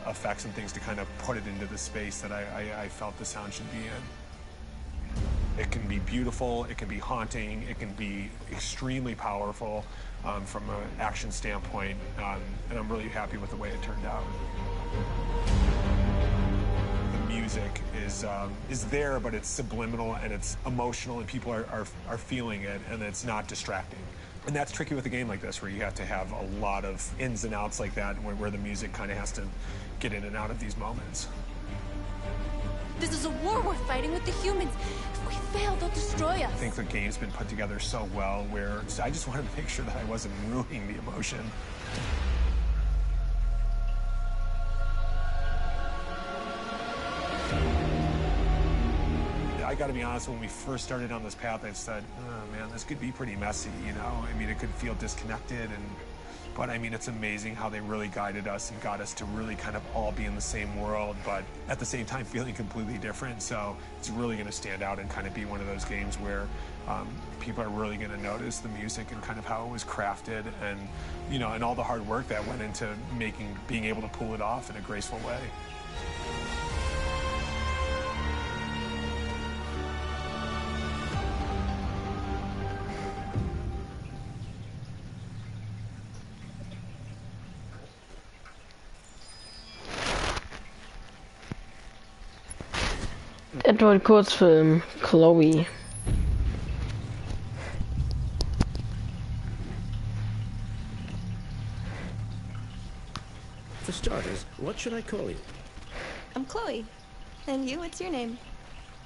effects and things to kind of put it into the space that I felt the sound should be in. It can be beautiful, it can be haunting, it can be extremely powerful from an action standpoint, and I'm really happy with the way it turned out. The music is there, but it's subliminal and it's emotional, and people are feeling it, and it's not distracting. And that's tricky with a game like this, where you have to have a lot of ins and outs like that, where the music kind of has to get in and out of these moments. This is a war we're fighting with the humans. If we fail, they'll destroy us. I think the game's been put together so well, where I just wanted to make sure that I wasn't ruining the emotion. I gotta be honest, when we first started on this path, I said, oh man, this could be pretty messy, you know? I mean, it could feel disconnected, but I mean, it's amazing how they really guided us and got us to really kind of all be in the same world, but at the same time feeling completely different. So it's really gonna stand out and kind of be one of those games where people are really gonna notice the music and kind of how it was crafted, and, you know, and all the hard work that went into being able to pull it off in a graceful way. Android-Kurzfilm, Chloe. For starters, what should I call you? I'm Chloe. And you, what's your name?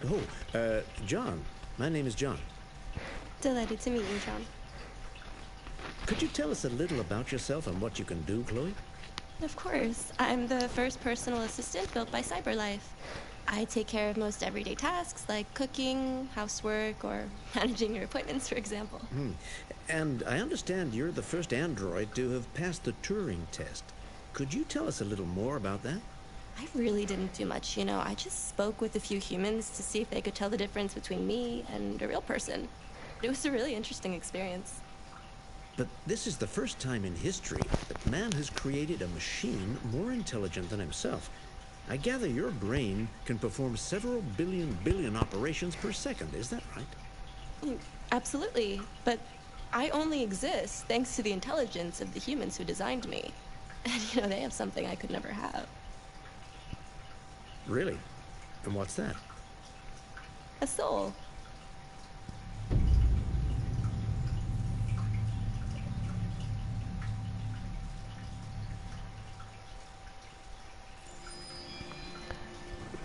Oh, John. My name is John. Delighted to meet you, John. Could you tell us a little about yourself and what you can do, Chloe? Of course. I'm the first personal assistant built by CyberLife. I take care of most everyday tasks like cooking, housework, or managing your appointments, for example. And I understand you're the first android to have passed the Turing test. Could you tell us a little more about that? I really didn't do much, you know. I just spoke with a few humans to see if they could tell the difference between me and a real person. It was a really interesting experience. But this is the first time in history that man has created a machine more intelligent than himself. I gather your brain can perform several billion operations per second, is that right? Absolutely, but I only exist thanks to the intelligence of the humans who designed me. And, you know, they have something I could never have. Really? And what's that? A soul.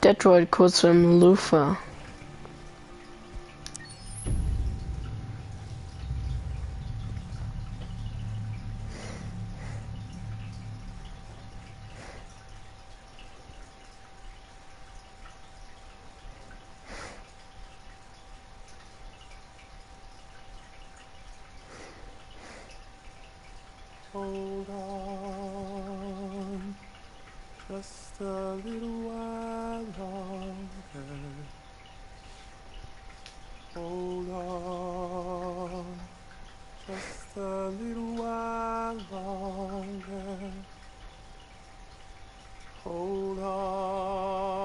Detroit Kurzfilm Lufa. Hold on, just a little while longer. Hold on, just a little while longer. Hold on,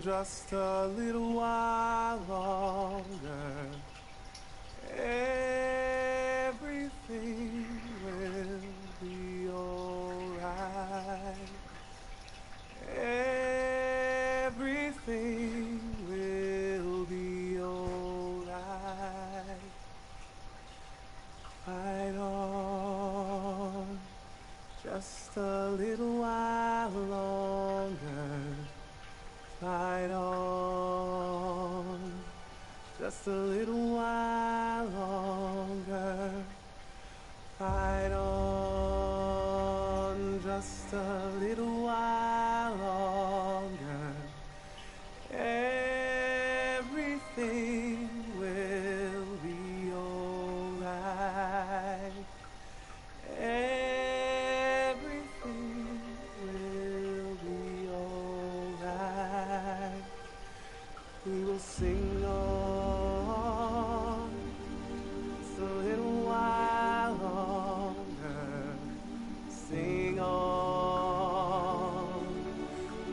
just a little while longer. Everything will be alright. Everything will be alright. Fight on, just a little while longer. Fight on, just a little while longer. Fight on, just a little while longer. Everything will be alright. Everything will be alright. We will sing on just a little while longer. Sing on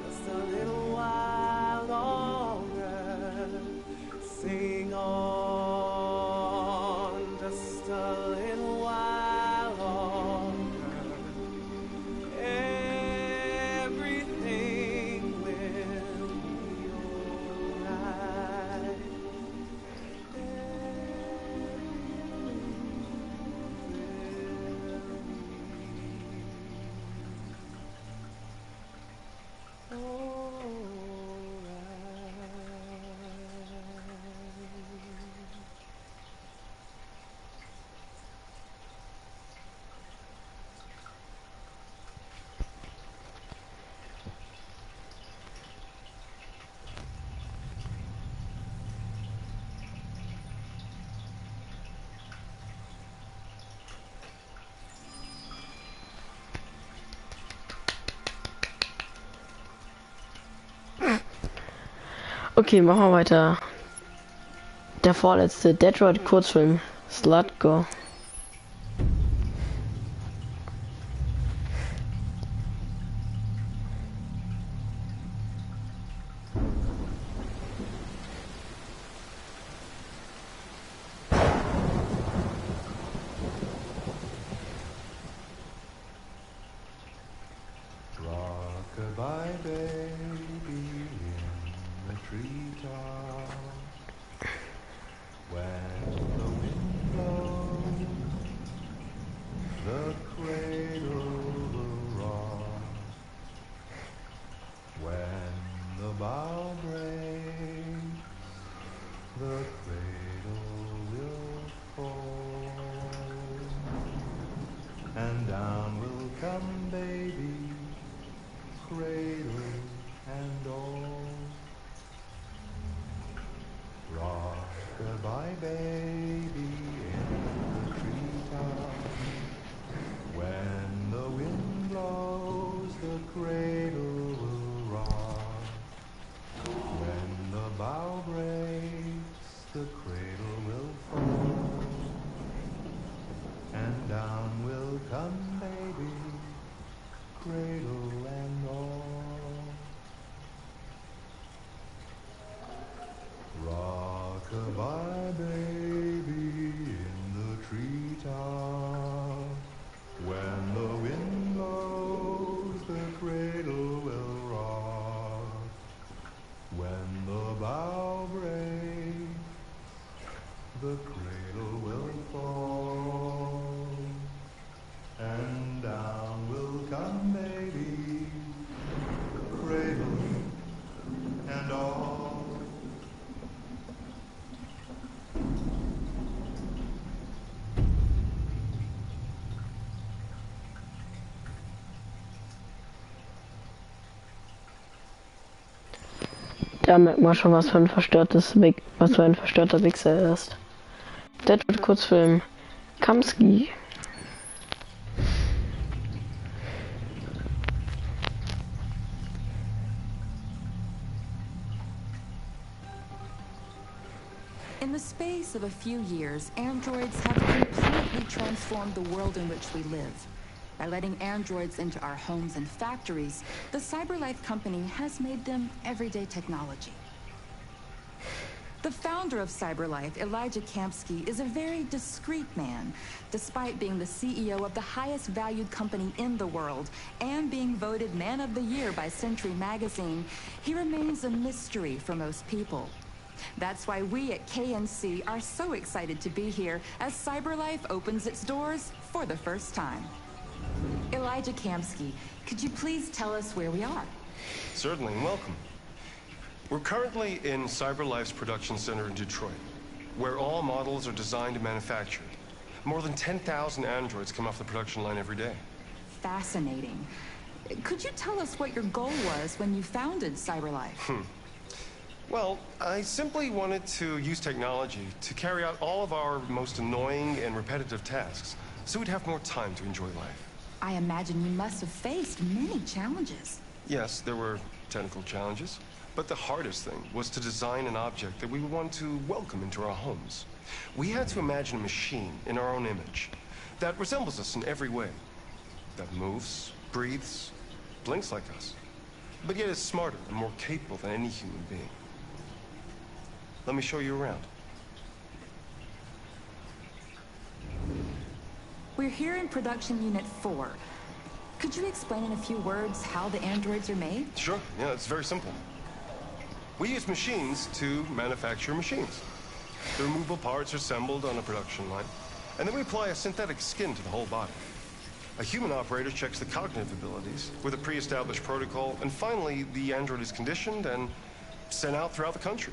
just a little while longer. Sing on just a little while longer. Everything will be alright. Okay, machen wir weiter. Der vorletzte Detroit Kurzfilm Slutgo. Rock-a-bye baby in the treetop. When the wind blows, the cradle will rock. When the bough breaks, the cradle will fall. And down will come baby, cradle and all. Rock-a-bye baby in the treetop. When the wind blows, the cradle will rock. When the bough breaks, the cradle will fall. And down will come baby, cradle and all. Rock-a-bye baby in the treetop. When the wind blows, the cradle will rock. When the bough breaks, the cradle will fall. And down will come baby, Da merkt man schon, was für ein verstörter Wichser er ist. Der tut Kurzfilm Kamski. In the space of a few years, androids have completely transformed the world in which we live. By letting androids into our homes and factories, the CyberLife company has made them everyday technology. The founder of CyberLife, Elijah Kamsky, is a very discreet man. Despite being the CEO of the highest valued company in the world and being voted Man of the Year by Century Magazine, he remains a mystery for most people. That's why we at KNC are so excited to be here as CyberLife opens its doors for the first time. Elijah Kamsky, could you please tell us where we are? Certainly, and welcome. We're currently in CyberLife's production center in Detroit, where all models are designed and manufactured. More than 10,000 androids come off the production line every day. Fascinating. Could you tell us what your goal was when you founded CyberLife? Well, I simply wanted to use technology to carry out all of our most annoying and repetitive tasks, so we'd have more time to enjoy life. I imagine you must have faced many challenges. Yes, there were technical challenges, but the hardest thing was to design an object that we would want to welcome into our homes. We had to imagine a machine in our own image that resembles us in every way, that moves, breathes, blinks like us, but yet is smarter and more capable than any human being. Let me show you around. We're here in production unit 4. Could you explain in a few words how the androids are made? Sure, yeah, it's very simple. We use machines to manufacture machines. The removable parts are assembled on a production line, and then we apply a synthetic skin to the whole body. A human operator checks the cognitive abilities with a pre-established protocol, and finally, the android is conditioned and sent out throughout the country.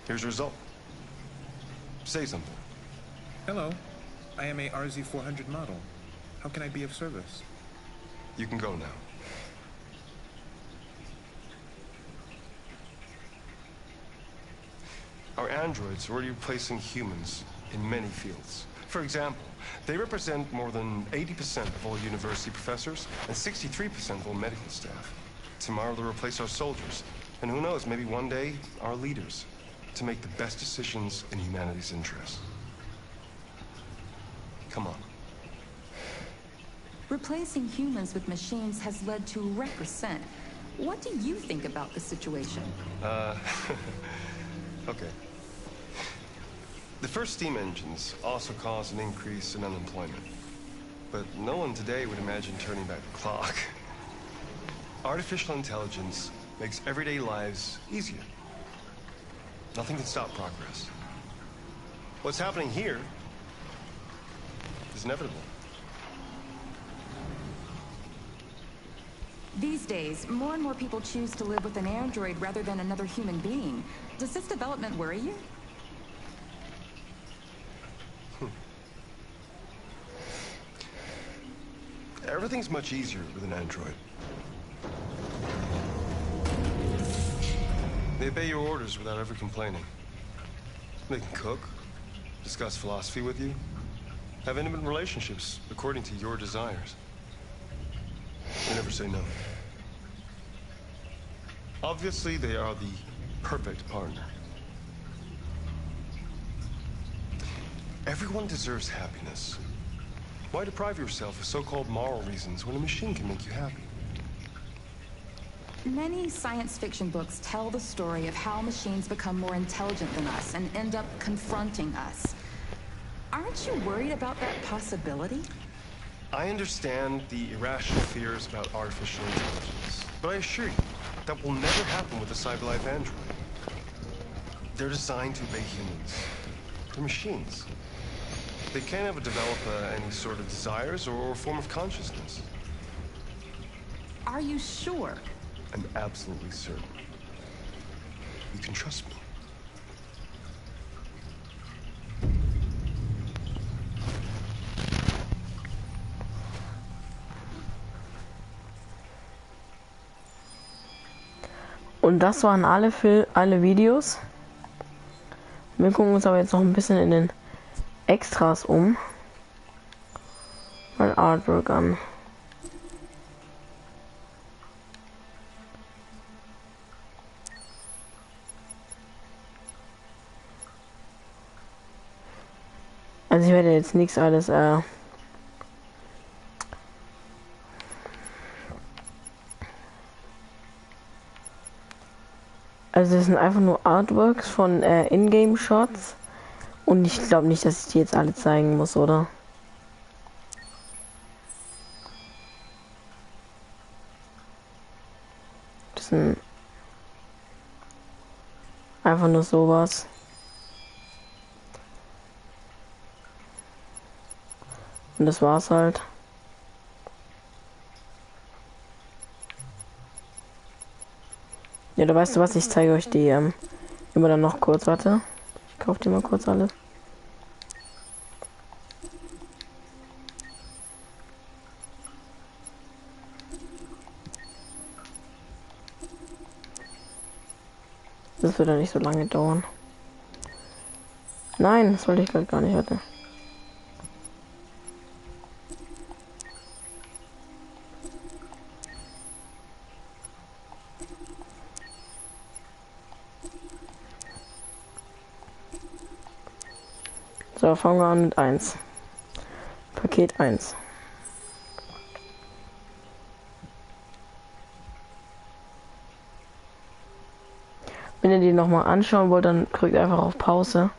Here's the result. Say something. Hello. I am a RZ400 model. How can I be of service? You can go now. Our androids are already replacing humans in many fields. For example, they represent more than 80% of all university professors and 63% of all medical staff. Tomorrow they'll replace our soldiers, and who knows, maybe one day, our leaders, to make the best decisions in humanity's interest. Come on. Replacing humans with machines has led to represent. What do you think about the situation? Okay. The first steam engines also caused an increase in unemployment. But no one today would imagine turning back the clock. Artificial intelligence makes everyday lives easier. Nothing can stop progress. What's happening here is inevitable. These days, more and more people choose to live with an android rather than another human being. Does this development worry you? Everything's much easier with an android. They obey your orders without ever complaining. They can cook, discuss philosophy with you, have intimate relationships according to your desires. They never say no. Obviously, they are the perfect partner. Everyone deserves happiness. Why deprive yourself of so-called moral reasons when a machine can make you happy? Many science fiction books tell the story of how machines become more intelligent than us and end up confronting us. Aren't you worried about that possibility? I understand the irrational fears about artificial intelligence, but I assure you that will never happen with the CyberLife android. They're designed to obey humans. They're machines. They can't ever develop any sort of desires or a form of consciousness. Are you sure? I'm absolutely certain. You can trust me. Und das waren alle Videos. Wir gucken uns aber jetzt noch ein bisschen in den Extras um. Mal Artwork an. Also ich werde jetzt nichts alles also das sind einfach nur Artworks von Ingame-Shots. Und ich glaube nicht, dass ich die jetzt alle zeigen muss, oder? Das sind einfach nur sowas. Und das war's halt. Ja, da weißt du was, ich zeige euch die immer dann noch kurz, warte. Ich kaufe die mal kurz alles. Das wird ja nicht so lange dauern. Nein, das wollte ich gerade gar nicht, warte. So, fangen wir an mit 1. Paket 1. Wenn ihr die nochmal anschauen wollt, dann drückt einfach auf Pause.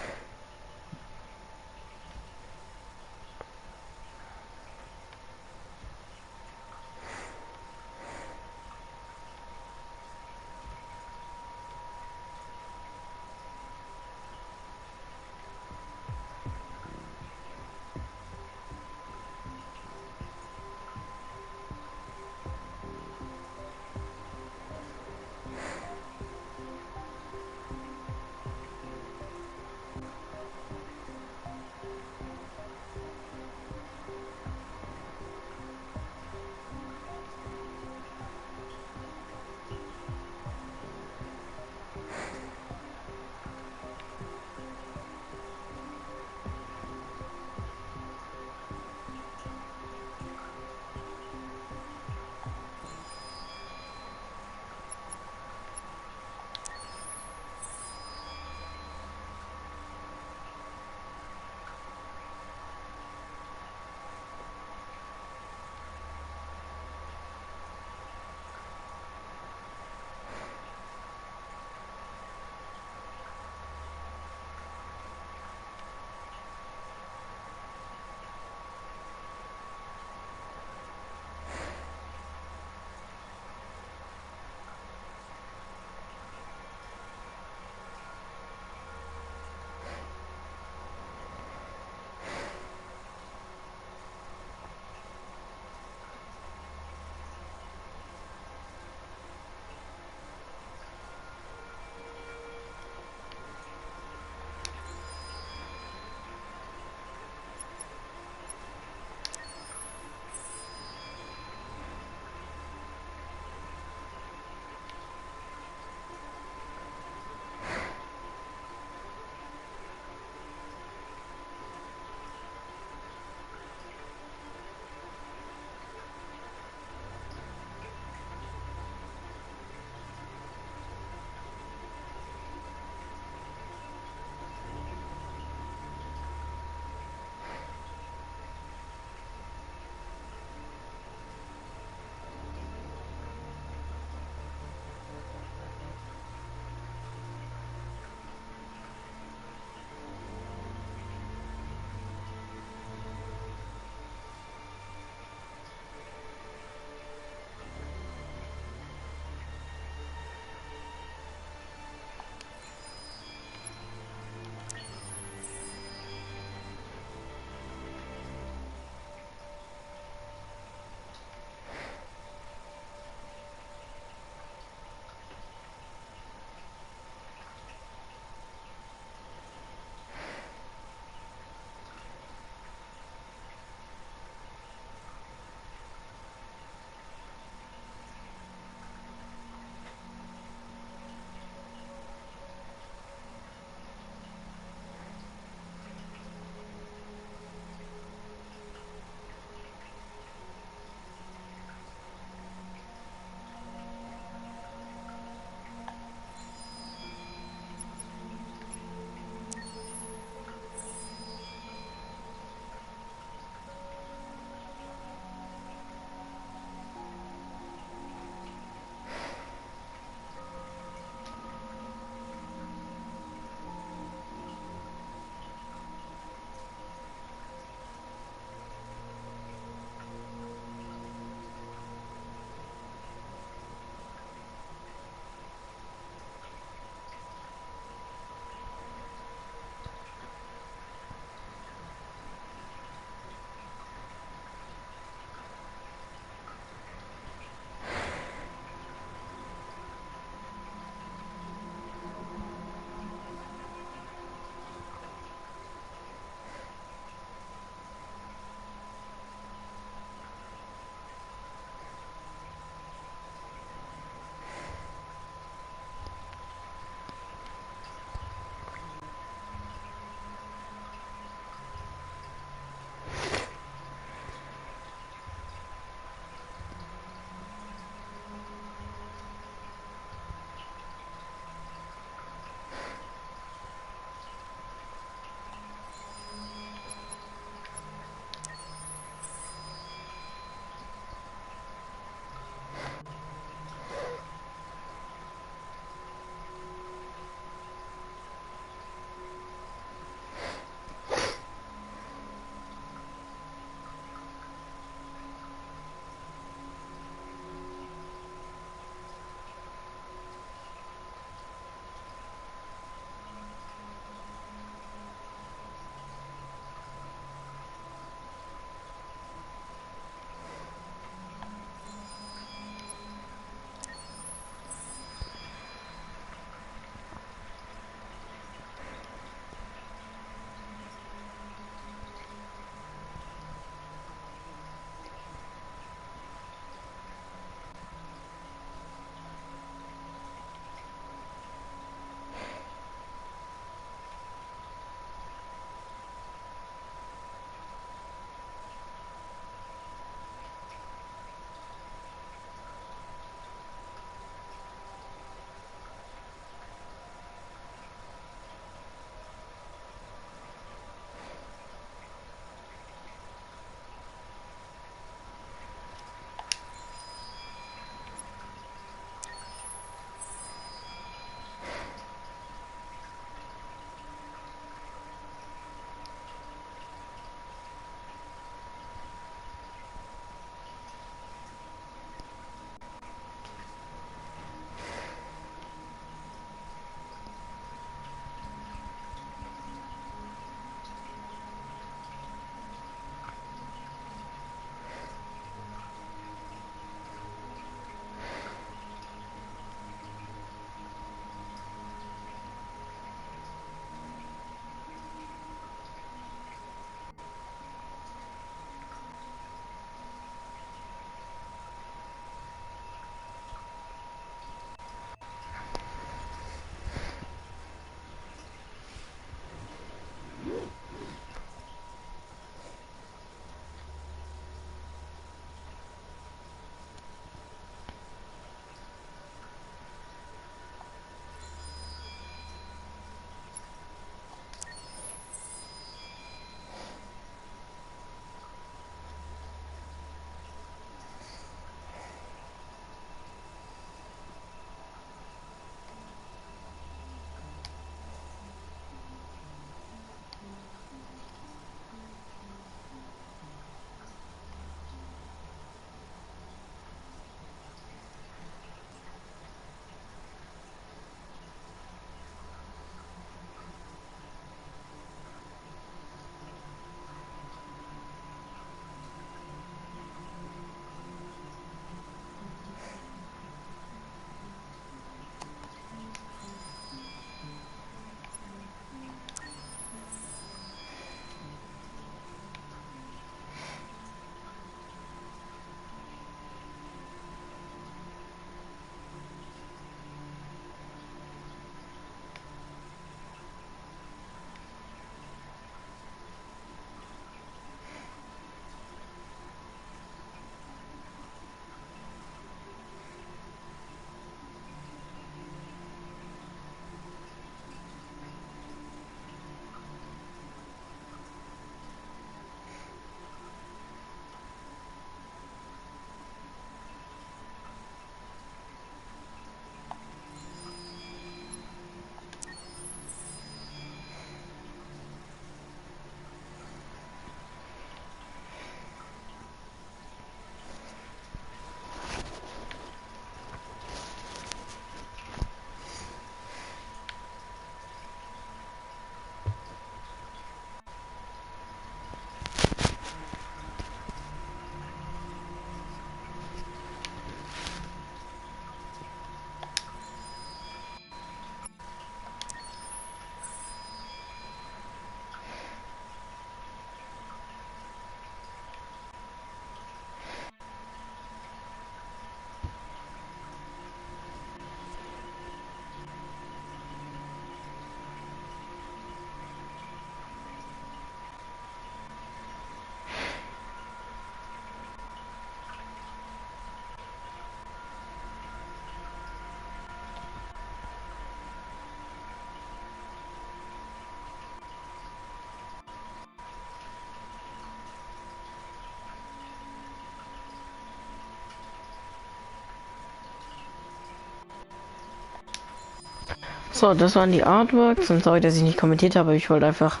So, das waren die Artworks und sorry, dass ich nicht kommentiert habe. Ich wollte einfach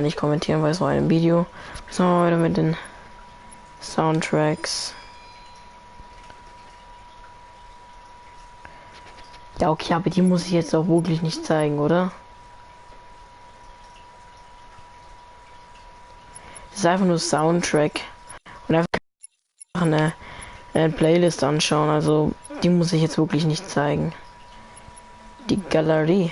nicht kommentieren, weil es war ein Video. So, weiter mit den Soundtracks. Ja, okay, aber die muss ich jetzt auch wirklich nicht zeigen, oder? Das ist einfach nur Soundtrack. Und einfach eine Playlist anschauen. Also, die muss ich jetzt wirklich nicht zeigen. Die Galerie.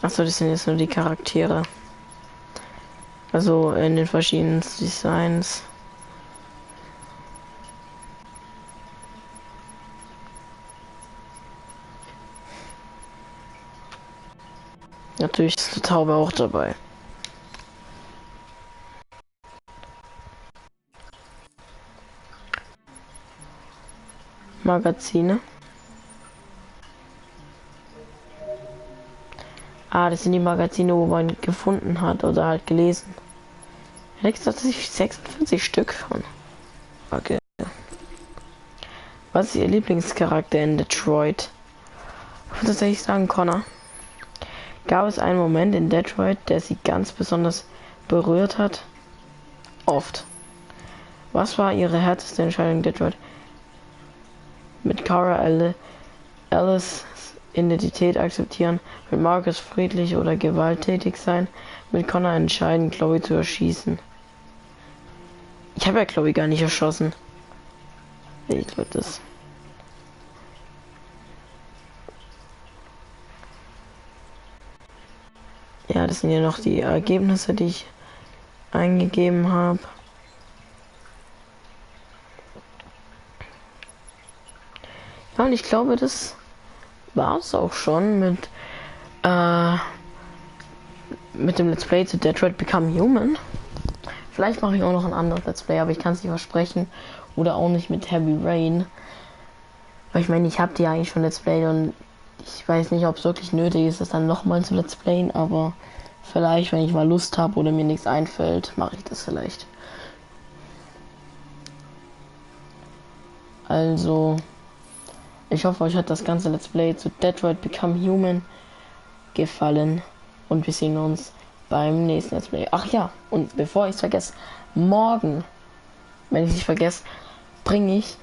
Achso, das sind jetzt nur die Charaktere. Also in den verschiedenen Designs. Natürlich ist die Taube auch dabei. Magazine. Ah, das sind die Magazine, wo man gefunden hat oder halt gelesen. Extra 46 Stück von. Okay. Was ist Ihr Lieblingscharakter in Detroit? Ich würde tatsächlich sagen Connor. Gab es einen Moment in Detroit, der Sie ganz besonders berührt hat? Oft. Was war Ihre härteste Entscheidung in Detroit? Mit Kara Alice Identität akzeptieren, mit Marcus friedlich oder gewalttätig sein, mit Connor entscheiden, Chloe zu erschießen. Ich habe ja Chloe gar nicht erschossen. Ich glaube das. Ja, das sind ja noch die Ergebnisse, die ich eingegeben habe. Ja, und ich glaube, das war es auch schon mit dem Let's Play zu Detroit Become Human. Vielleicht mache ich auch noch ein anderes Let's Play, aber ich kann es nicht versprechen. Oder auch nicht mit Heavy Rain. Weil ich meine, ich habe die eigentlich schon Let's Play und ich weiß nicht, ob es wirklich nötig ist, das dann nochmal zu Let's Playen, aber vielleicht, wenn ich mal Lust habe oder mir nichts einfällt, mache ich das vielleicht. Also, ich hoffe, euch hat das ganze Let's Play zu Detroit Become Human gefallen und wir sehen uns beim nächsten Let's Play. Ach ja, und bevor ich es vergesse, morgen, wenn ich es nicht vergesse, bringe ich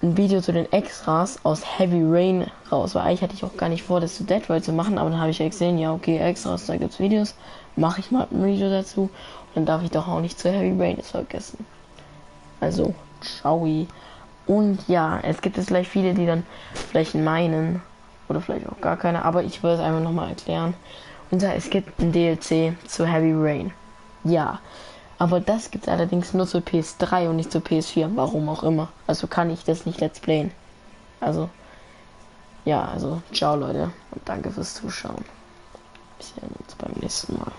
ein Video zu den Extras aus Heavy Rain raus, weil eigentlich hatte ich auch gar nicht vor, das zu Detroit zu machen, aber dann habe ich ja gesehen, ja okay, Extras, da gibt's Videos, mache ich mal ein Video dazu und dann darf ich doch auch nicht zu Heavy Rain vergessen. Also, ciao. Und ja, es gibt jetzt gleich viele, die dann vielleicht meinen, oder vielleicht auch gar keine, aber ich will es einfach nochmal erklären. Und zwar, es gibt ein DLC zu Heavy Rain. Ja, aber das gibt es allerdings nur zur PS3 und nicht zur PS4, warum auch immer. Also kann ich das nicht Let's Playen. Also, ja, also, ciao Leute und danke fürs Zuschauen. Wir sehen uns beim nächsten Mal.